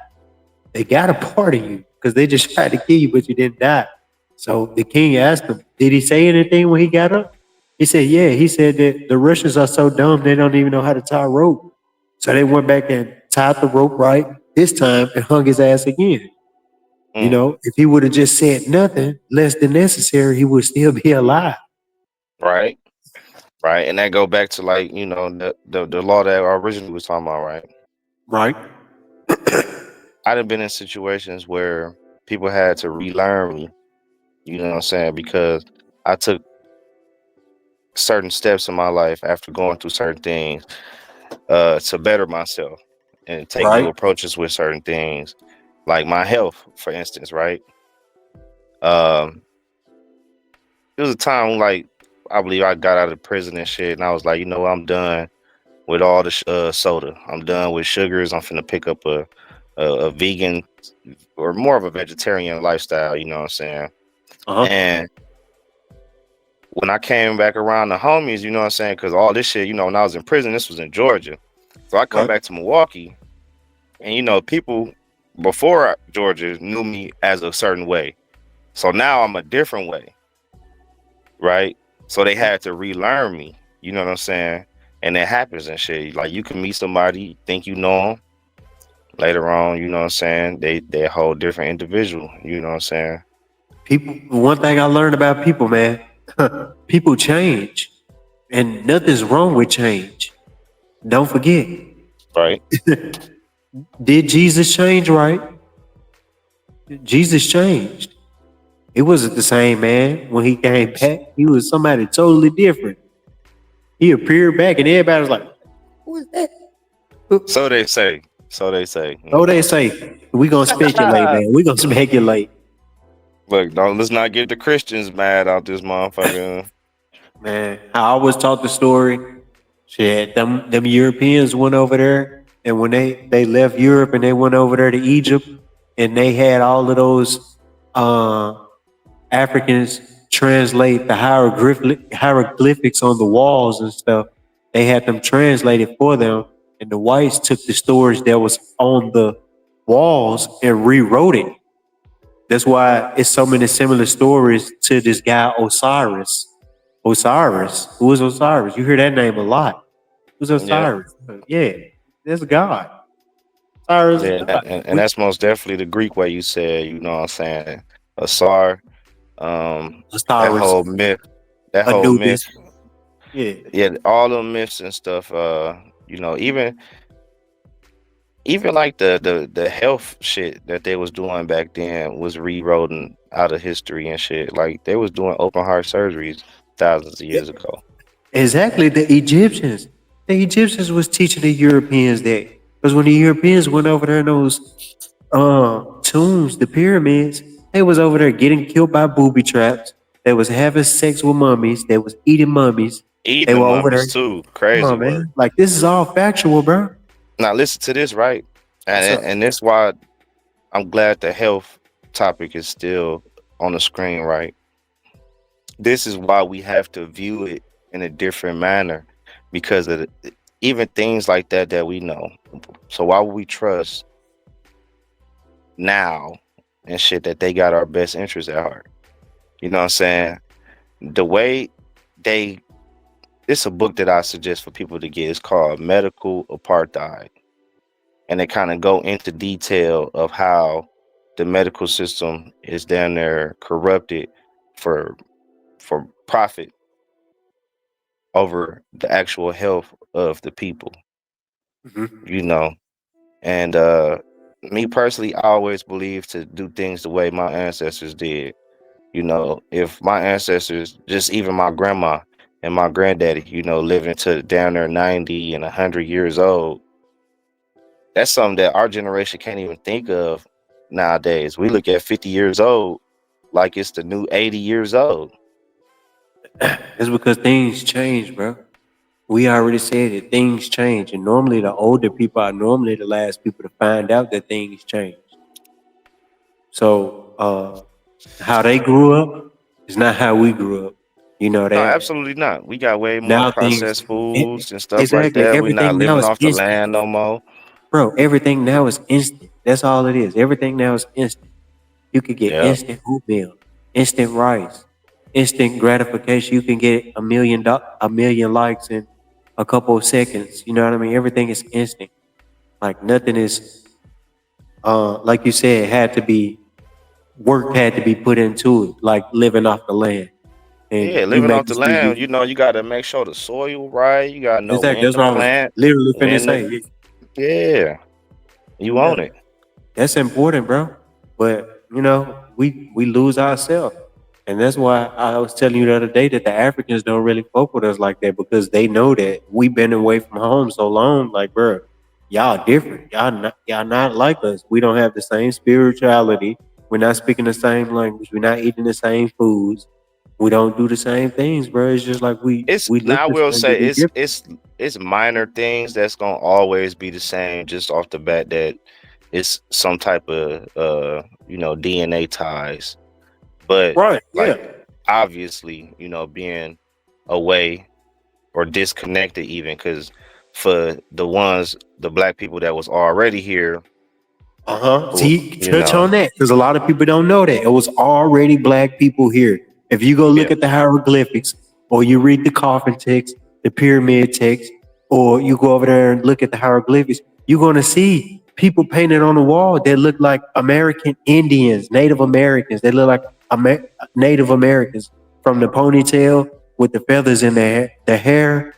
they gotta pardon you because they just tried to kill you, but you didn't die. So the king asked him, did he say anything when he got up? He said, yeah. He said that the Russians are so dumb they don't even know how to tie a rope. So they went back and tied the rope right this time and hung his ass again. You Mm, know, if he would have just said nothing less than necessary, he would still be alive. right, right, and that go back to like the law that I originally was talking about, right? Right? I'd have been in situations where people had to relearn me. You know what I'm saying? Because I took certain steps in my life after going through certain things to better myself and take new Right? approaches with certain things, like my health, for instance, right? Um, it was a time like I believe I got out of prison and shit, and I was like, you know, I'm done with all the soda. I'm done with sugars. I'm finna pick up a vegan or more of a vegetarian lifestyle. You know what I'm saying? Uh-huh. And when I came back around the homies, you know what I'm saying? Because all this shit, you know, when I was in prison, this was in Georgia. So I come Right. back to Milwaukee, and you know, people before Georgia knew me as a certain way. So now I'm a different way, right? So they had to relearn me. You know what I'm saying? And it happens and shit. Like you can meet somebody, think you know them, later on, you know what I'm saying? They a whole different individual. You know what I'm saying? People, one thing I learned about people, man, people change. And nothing's wrong with change. Don't forget. Right? Did Jesus change, right? Jesus changed. He wasn't the same man when he came back. He was somebody totally different. He appeared back and everybody was like, who is that? So they say. So they say. Oh, they say, we gonna speculate, man. We gonna speculate. Look, let's not get the Christians mad out this motherfucker. Man, I always taught the story. Shit, them Europeans went over there, and when they left Europe and they went over there to Egypt, and they had all of those uh, Africans translate the hieroglyphics on the walls and stuff. They had them translated for them, and the whites took the stories that was on the walls and rewrote it. That's why it's so many similar stories to this guy Osiris. Osiris. Who is Osiris? You hear that name a lot. Who's Yeah. Osiris? Yeah, that's God. Osiris is Yeah, God. and that's most definitely the Greek way you said, you know what I'm saying? Asar, that Osiris, whole myth, that whole myth. Anubis. Yeah. Yeah, all the myths and stuff, you know, even like the health shit that they was doing back then was rewritten out of history and shit. Like they was doing open heart surgeries thousands of years ago. Exactly, the Egyptians. The Egyptians was teaching the Europeans that because when the Europeans went over there in those tombs, the pyramids, they was over there getting killed by booby traps. They was having sex with mummies. They was eating mummies. Eating They the were over there. mummies too. Come Crazy on, work. man. Like this is all factual, bro. Now listen to this, right? What's up? And that's why I'm glad the health topic is still on the screen, right? This is why we have to view it in a different manner because of even things like that we know. So why would we trust now and shit that they got our best interests at heart? You know what I'm saying? The way it's a book that I suggest for people to get. It's called Medical Apartheid. And they kind of go into detail of how the medical system is down there corrupted for profit over the actual health of the people, Mhm. you know. And me personally, I always believe to do things the way my ancestors did. You know, if my ancestors, just even my grandma and my granddaddy, you know, living to down there 90 and 100 years old, that's something that our generation can't even think of nowadays. We look at 50 years old like it's the new 80 years old. It's because things change, bro. We already said it. Things change, and normally the older people are normally the last people to find out that things change. So, how they grew up is not how we grew up. You know No, that absolutely not. We got way more now things processed foods and stuff like exactly that. We're not everything now living is off the instant, land no more. bro. Everything now is instant. That's all it is. Everything now is instant. You could get Yeah. instant oatmeal, instant rice, instant gratification. You can get a million likes in a couple of seconds. You know what I mean? Everything is instant. Like nothing is like you said, had to be work had to be put into it, like living off the land. Yeah, And you living off making the sure land, you you know, you got to make sure the soil right. You got to know exactly when that's to what I was plant, literally finna when to, say. yeah, you Yeah. own it. That's important, bro. But you know, we lose ourselves. And that's why I was telling you the other day that the Africans don't really fuck with us like that because they know that we've been away from home so long. Like, bro, y'all different. Y'all not like us. We don't have the same spirituality. We're not speaking the same language. We're not eating the same foods. We don't do the same things, bro. It's just like It's we look now I the will same, but say we different. it's minor things that's gonna always be the same just off the bat that it's some type of you know DNA ties. But Right. like Yeah. obviously, being away or disconnected even, because for the black people that was already here, who, See, touch on that because a lot of people don't know that it was already black people here. If you go yeah, look at the hieroglyphics, or you read the coffin text, the pyramid text, or you go over there and look at the hieroglyphics, you're gonna see people painted on the wall that look like American Indians, Native Americans. They look like Native Americans from the ponytail with the feathers in their hair.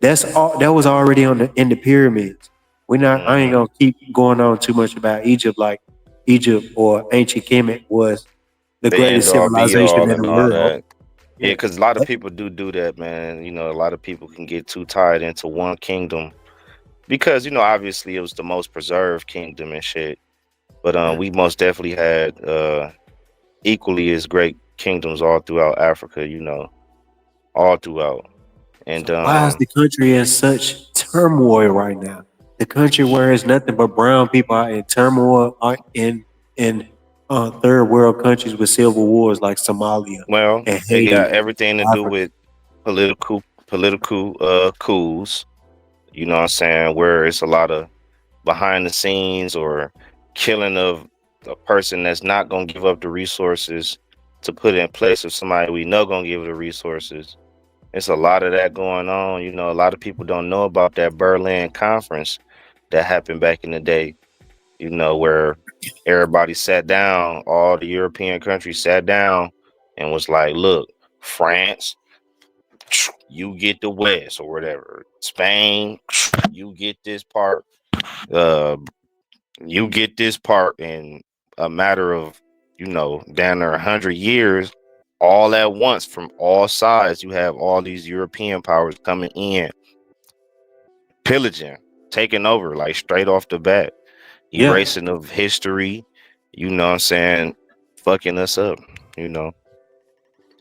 That's all. That was already in the pyramids. We're not. I ain't mhm. gonna keep going on too much about Egypt. Like Egypt or ancient Kemet was the The end greatest all be civilization all in and the all world. that. Yeah, Yeah. because a lot of people do that, man. A lot of people can get too tied into one kingdom because obviously it was the most preserved kingdom and shit. But Yeah. we most definitely had equally as great kingdoms all throughout Africa. All throughout. And So why is the country in such turmoil right now? The country where it's nothing but brown people are in turmoil are in third world countries with civil wars like Somalia well, and it got Haiti, everything to do Africa. with political coups. You know what I'm saying? Where it's a lot of behind the scenes or killing of a person that's not gonna give up the resources to put in place of somebody we know gonna give the resources. It's a lot of that going on. A lot of people don't know about that Berlin conference that happened back in the day, where everybody sat down, all the European countries sat down and was like, look, France, you get the West or whatever. Spain, you get this part. Uh, you get this part in a matter of, down there 100 years, all at once from all sides. You have all these European powers coming in, pillaging, taking over, like straight off the bat, Yeah, erasing of history, you know what I'm saying, fucking us up, you know,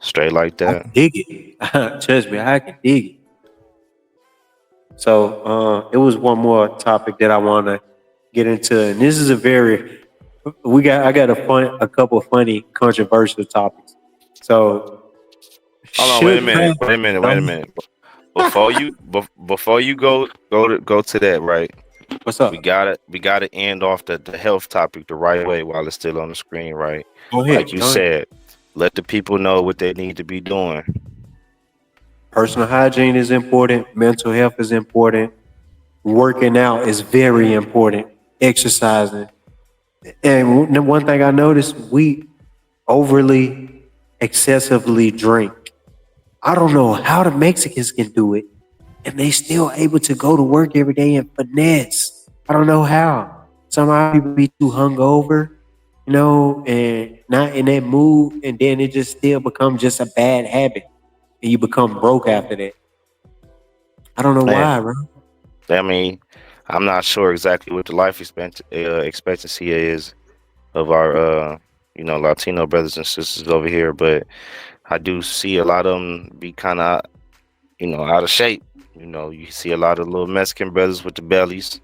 straight like I that. can dig it. Trust me, I can dig it. So it was one more topic that I want to get into, and this is a very I got a couple of funny controversial topics. So Hold on, wait a should minute, Pat, wait a minute, wait a um, minute. Before you go to that, right? what's We up? gotta end off the health topic the right way while it's still on the screen, right? Go Like ahead, you go ahead. said, let the people know what they need to be doing. Personal hygiene is important. Mental health is important. Working out is very important. Exercising, and one thing I noticed, we overly, excessively drink. I don't know how the Mexicans can do it, and they still able to go to work every day and finesse. I don't know how. Somehow people be too hungover, and not in that mood, and then it just still becomes just a bad habit, and you become broke after that. I don't know Yeah, why, bro. I mean, I'm not sure exactly what the expectancy is of our Latino brothers and sisters over here, but I do see a lot of them be kind of out of shape. You see a lot of little Mexican brothers with the bellies.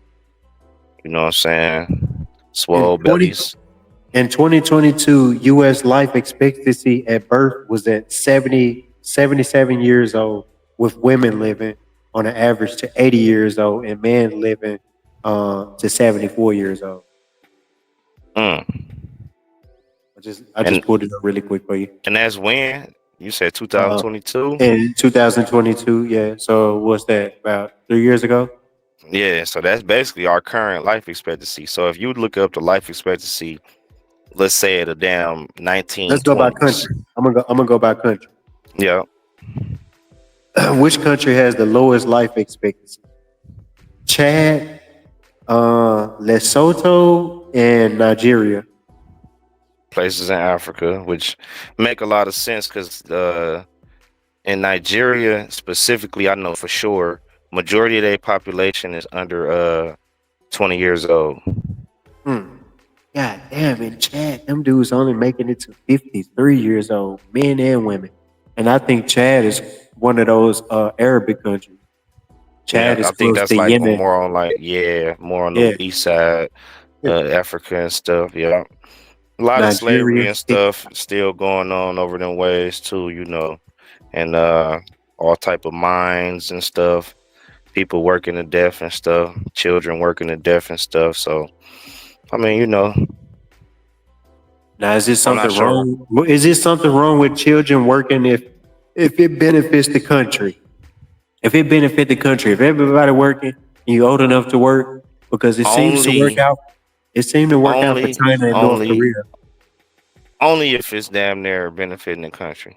You know what I'm saying? In Swole 20, bellies. in 2022, U.S. life expectancy at birth was at 77 years old, with women living on an average to 80 years old and men living to 74 years old. Mm. I just And pulled it up really quick for you. and that's when you said Uh, 2022. in 2022, yeah. So what's that? About 3 years ago? Yeah, so that's basically our current life expectancy. So if you look up the life expectancy, let's say at a damn Let's go by 1920s. country. I'm gonna go by country. Yeah. Which country has the lowest life expectancy? Chad, Lesotho, and Nigeria. Places in Africa, which make a lot of sense because in Nigeria specifically, I know for sure majority of their population is under 20 years old. Hmm. God damn, in Chad, them dudes only making it to 53 years old, men and women. And I think Chad is one of those Arabic countries. Yeah, Chad is I think close that's to like Yemen. more on like more on the Yeah, east side, yeah. Africa and stuff. Yeah, A lot of slavery Nigeria. and stuff still going on over them ways too, and all type of mines and stuff. People working to death and stuff. Children working to death and stuff. So, I mean, Now, is this I'm not something sure. wrong? Is this something wrong with children working if it benefits the country? If it benefit the country, if everybody working, and you old enough to work, because it seems to work Only, out. It seemed to work out for only, China and North only, Korea. only if it's damn near benefiting the country.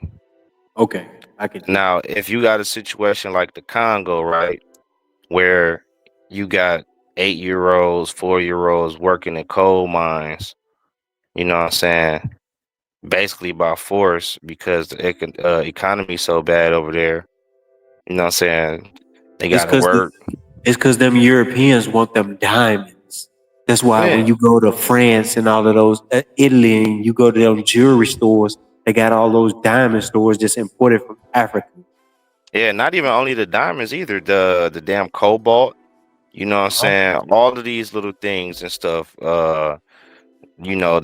Okay, I can. Now, if you got a situation like the Congo, right, where you got 8-year-olds, 4-year-olds working in coal mines, you know what I'm saying? Basically by force because the economy's so bad over there. You know what I'm saying? They It's gotta because work. it's because them Europeans want them diamonds. That's why when Man, you go to France and all of those Italy and you go to them jewelry stores, they got all those diamond stores just imported from Africa. yeah, not even only the diamonds either, the damn cobalt, you know what I'm Uh-huh. saying? All of these little things and stuff. The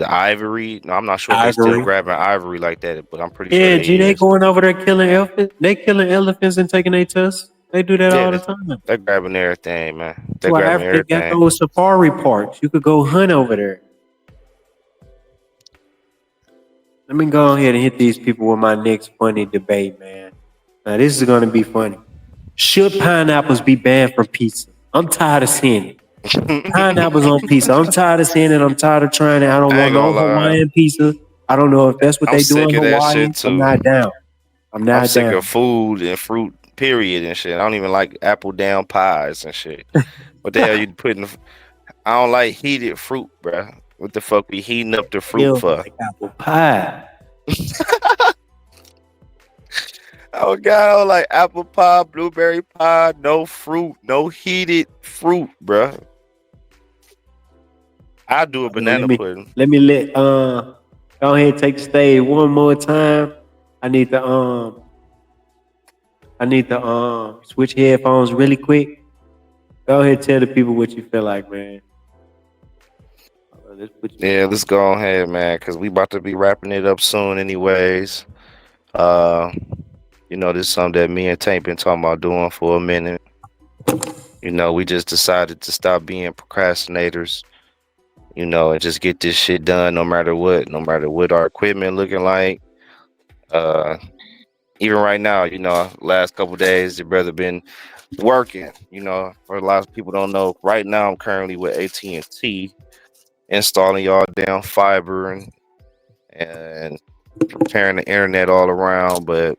ivory. No, I'm not sure if they still Ivory. grabbing ivory like that, but I'm pretty sure Yeah, they G, they is. going over there killing elephants. They killing elephants and taking their tusks. They do that Yeah, all the time. That's they're grabbing everything, man. They're why grabbing Africa got everything. those safari parks. You could go hunt over there. Let me go ahead and hit these people with my next funny debate, man. Now this is gonna be funny. Should pineapples be banned from pizza? I'm tired of seeing it. Pineapples on pizza. I'm tired of seeing it. I'm tired of trying it. I don't I want ain't no gonna lie. Hawaiian pizza. I don't know if that's what I'm they do sick in of that Hawaii. shit I'm too. not down. I'm I'm not sick of down. food and fruit, period, and shit. I don't even like apple down pies and shit. What the hell you putting? I don't like heated fruit, bruh. What the fuck we heating up the fruit Still for? like apple pie. Oh god, I don't like apple pie, blueberry pie, no fruit, no heated fruit, bruh. I do a Hold on, banana pudding. let me let go ahead and take the stage one more time. I need to switch headphones really quick. Go ahead and tell the people what you feel like, man. Hold on, let's put you Yeah, on. let's go ahead, man, because we about to be wrapping it up soon anyways. Uh, this is something that me and Tank been talking about doing for a minute. We just decided to stop being procrastinators, and just get this shit done no matter what our equipment looking like. Uh, Even right now, last couple days, your brother been working. For a lot of people don't know, right now I'm currently with AT&T installing y'all damn fiber and repairing the internet all around. But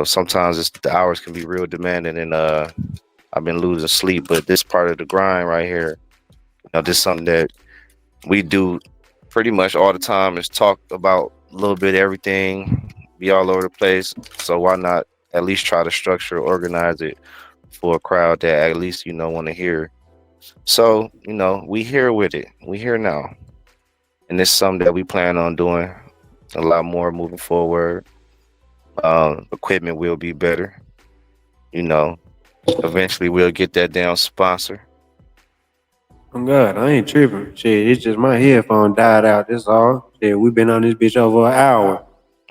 sometimes the hours can be real demanding, and I've been losing sleep. But this part of the grind right here, this is something that we do pretty much all the time, is talk about a little bit of everything, be all over the place. So why not at least try to structure, organize it for a crowd that at least want to hear. So we here with it. We here now, and it's something that we plan on doing a lot more moving forward. Equipment will be better. Eventually we'll get that damn sponsor. Oh God, I ain't tripping. Shit, it's just my headphone died out. That's all. Shit, we've been on this bitch over an hour.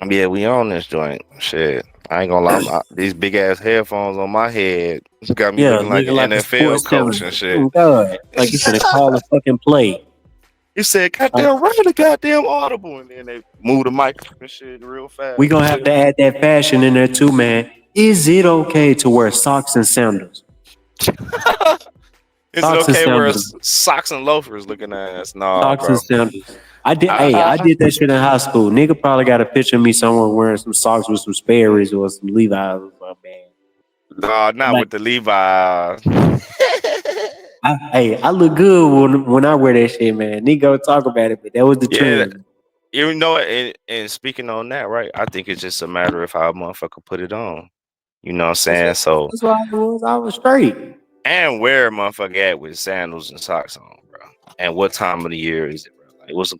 Yeah, we on this joint. Shit, I ain't gonna lie. These big ass headphones on my head got me Yeah, looking like looking an like a NFL sports channel. coach and shit. Oh God, like you finna call a fucking play. You said, Like, "Goddamn right, the goddamn audible," and then they move the mic and shit real fast. we gonna have to add that fashion in there too, man. Is it okay to wear socks and sandals? Is it Socks and okay wearing sandals. socks and loafers looking ass? Nah, Socks and bro. sandals. I did that shit in high school. Nigga probably got a picture of me somewhere wearing some socks with some Sperry's or some Levi's or something, man. Nah, not Like, with the Levi's. I look good when I wear that shit, man. Nigga talk about it, but that was the Yeah, trend. and speaking on that, right? I think it's just a matter of how a motherfucker put it on. You know what I'm That's, saying? So, that's why I was straight. and where a motherfucker at with sandals and socks on, bro. And what time of the year is it, bro? It was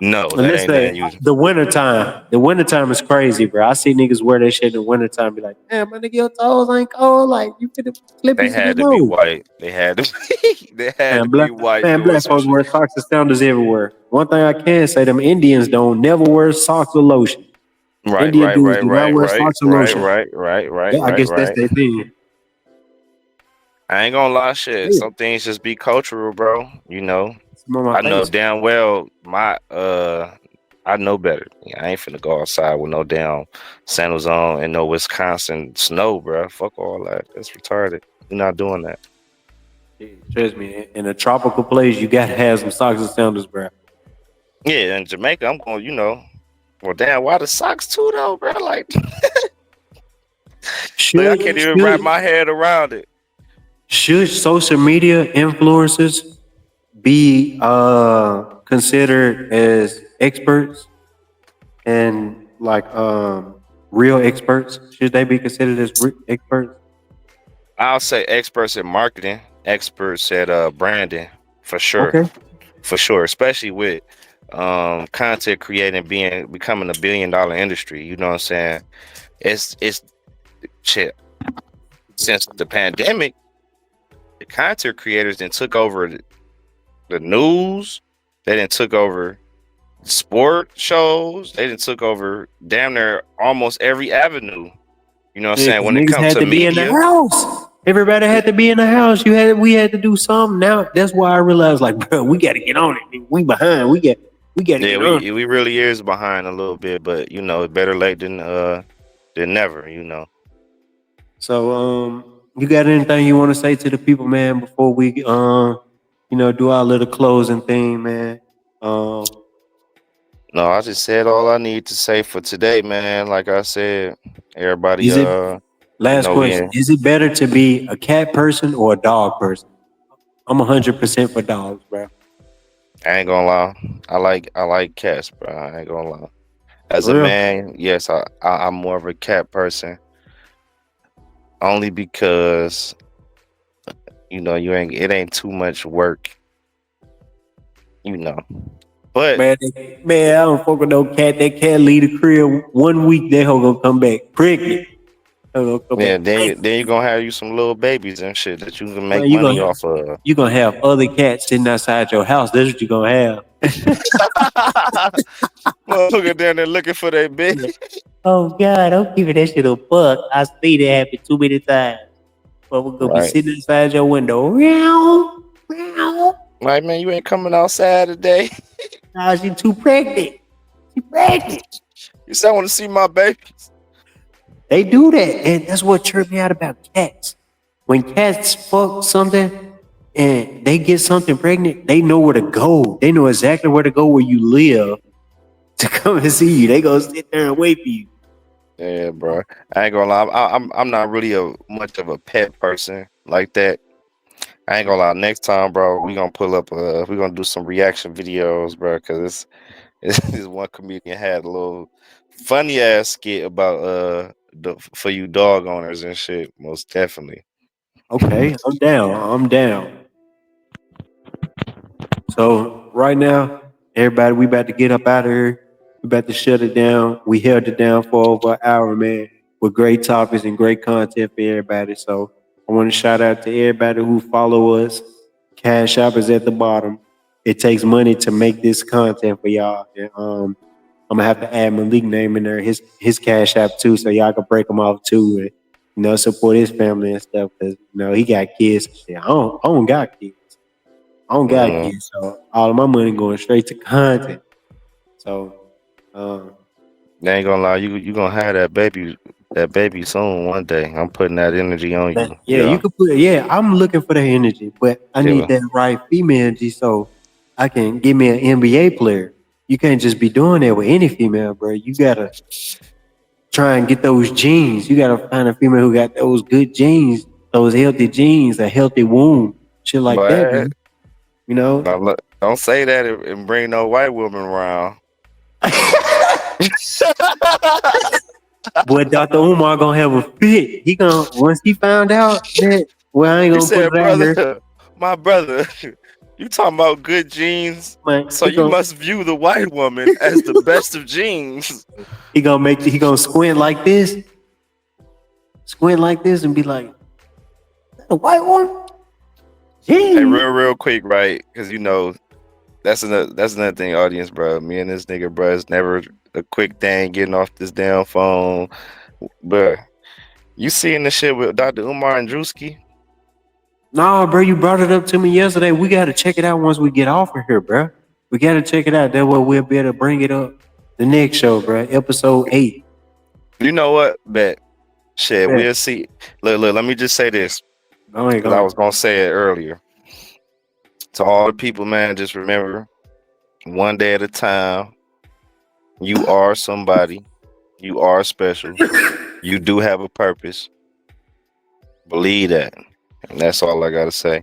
no, And that let's ain't nothing say usual. the wintertime is crazy, bro. I see niggas wear that shit in the wintertime, be like, damn, my nigga, your toes ain't cold. Like, you finna flip They into the had to be nose. white. They had to be, they had to Man, be white doing black some folks shit. wear socks and sandals everywhere. One thing I can say, them Indians don't never wear socks or lotion. Right, Indian right, dudes right, do not right, wear right, socks or right, lotion. right, right, right, Yeah, I right, guess that's right. their thing. I ain't gonna lie, shit. Yeah, Some things just be cultural, bro. You know, some on my I know face. damn well I know better. I ain't finna go outside with no damn sandals on and no Wisconsin snow, bro. Fuck all that. That's retarded. You're not doing that. Yeah, trust me, in a tropical place, you gotta have some socks and sandals, bro. Yeah, in Jamaica, I'm going, well, damn, why the socks too, though, bro? Like, like I can't even wrap my head around it. Should social media influencers be considered as experts and like real experts? Should they be considered as experts? I'll say experts in marketing, experts at branding, for sure. Okay. For sure, especially with content creating becoming $1 billion industry. You know what I'm saying? It's shit. Since the pandemic, the content creators then took over the news. They then took over sport shows. They then took over damn near almost every avenue. You know what I'm Yeah, saying? 'cause When it niggas comes had to to be in the media, house. Everybody had to be in the house. We had to do something. Now that's why I realized, like, bro, we got to get on it. Nigga. We behind. We got to yeah, get on it. we really is behind a little bit, but better late than never. So, you got anything you want to say to the people, man, before we, do our little closing thing, man? No, I just said all I need to say for today, man. Like I said, everybody, Is it last we question? Is it better to be a cat person or a dog person? I'm 100% for dogs, bro. I ain't gonna lie. I like cats, bro. I ain't gonna lie. As For a real? man, yes, I'm more of a cat person. Only because it ain't too much work, you know. But Man, I don't fuck with no cat. That cat leave the crib 1 week, that hoe gonna come back pregnant. Hoe gonna come yeah, back then pregnant. you gonna have you some little babies and shit that you can Man, make money off of. you gonna have other cats sitting outside your house. That's what you gonna have. Motherfucker down there looking for that bitch. Oh God, don't give it that shit a buck. I see that happen too many times. But we're gonna be Right. sitting inside your window. Meow, meow. Like, man, you ain't coming outside today. Nah, she too pregnant. She pregnant. You said I want to see my babies. They do that, and that's what tripped me out about cats. When cats fuck something and they get something pregnant, they know where to go. They know exactly where to go where you live to come and see you. They gonna sit there and wait for you. Yeah, bro. I ain't gonna lie. I'm not really much of a pet person like that. I ain't gonna lie. Next time, bro, we gonna pull up. We gonna do some reaction videos, bro. Cause this one comedian had a little funny ass skit about for you dog owners and shit. Most definitely. Okay, I'm down. I'm down. So right now, everybody, we about to get up out of here. We about to shut it down. We held it down for over an hour, man, with great topics and great content for everybody. So I want to shout out to everybody who follow us. Cash App is at the bottom. It takes money to make this content for y'all. And, I'm gonna have to add Malik name in there, his Cash App too, so y'all can break him off too, and support his family and stuff. Cause he got kids. And shit. I don't got kids. I don't got kids, so all of my money going straight to content. So, They ain't gonna lie. You gonna have that baby soon one day. I'm putting that energy on you. you Yeah. could put. Yeah, I'm looking for that energy, but I need that right female energy so I can give me an NBA player. You can't just be doing that with any female, bro. You gotta try and get those genes. You gotta find a female who got those good genes, those healthy genes, a healthy womb, shit like that, But man. You know. now, look, don't say that and bring no white woman around. Boy, Dr. Umar gonna have a fit. He gonna once he found out that I ain't He gonna put said, it out here. brother, my brother, You talking about good genes? Man, So you must view the white woman as the best of genes. he gonna squint like this, and be like, "The white one." Hey, real quick, right? Because you know that's another thing, audience, bro. Me and this nigga, bro, it's never a quick thing getting off this damn phone, but you seeing the shit with Dr. Umar and Drewski? Nah, bro, you brought it up to me yesterday. We gotta check it out once we get off of here, bro. We gotta check it out. That way we'll be able to bring it up the next show, bro. Episode 8. You know what? Bet. Shit, Bet. we'll see. Look, let me just say this. I ain't Because I was gonna say it earlier. To all the people, man, just remember, one day at a time, you are somebody. You are special. You do have a purpose. Believe that. And that's all I gotta say.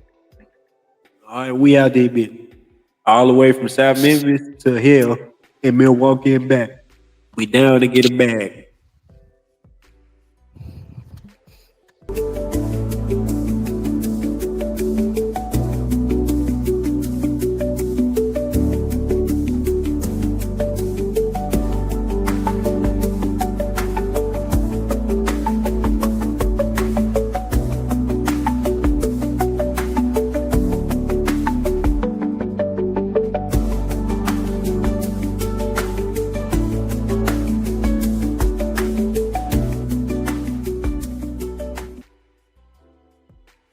All right, we out there, bitch. All the way from South Memphis to hell in Milwaukee and back. We down to get a bag.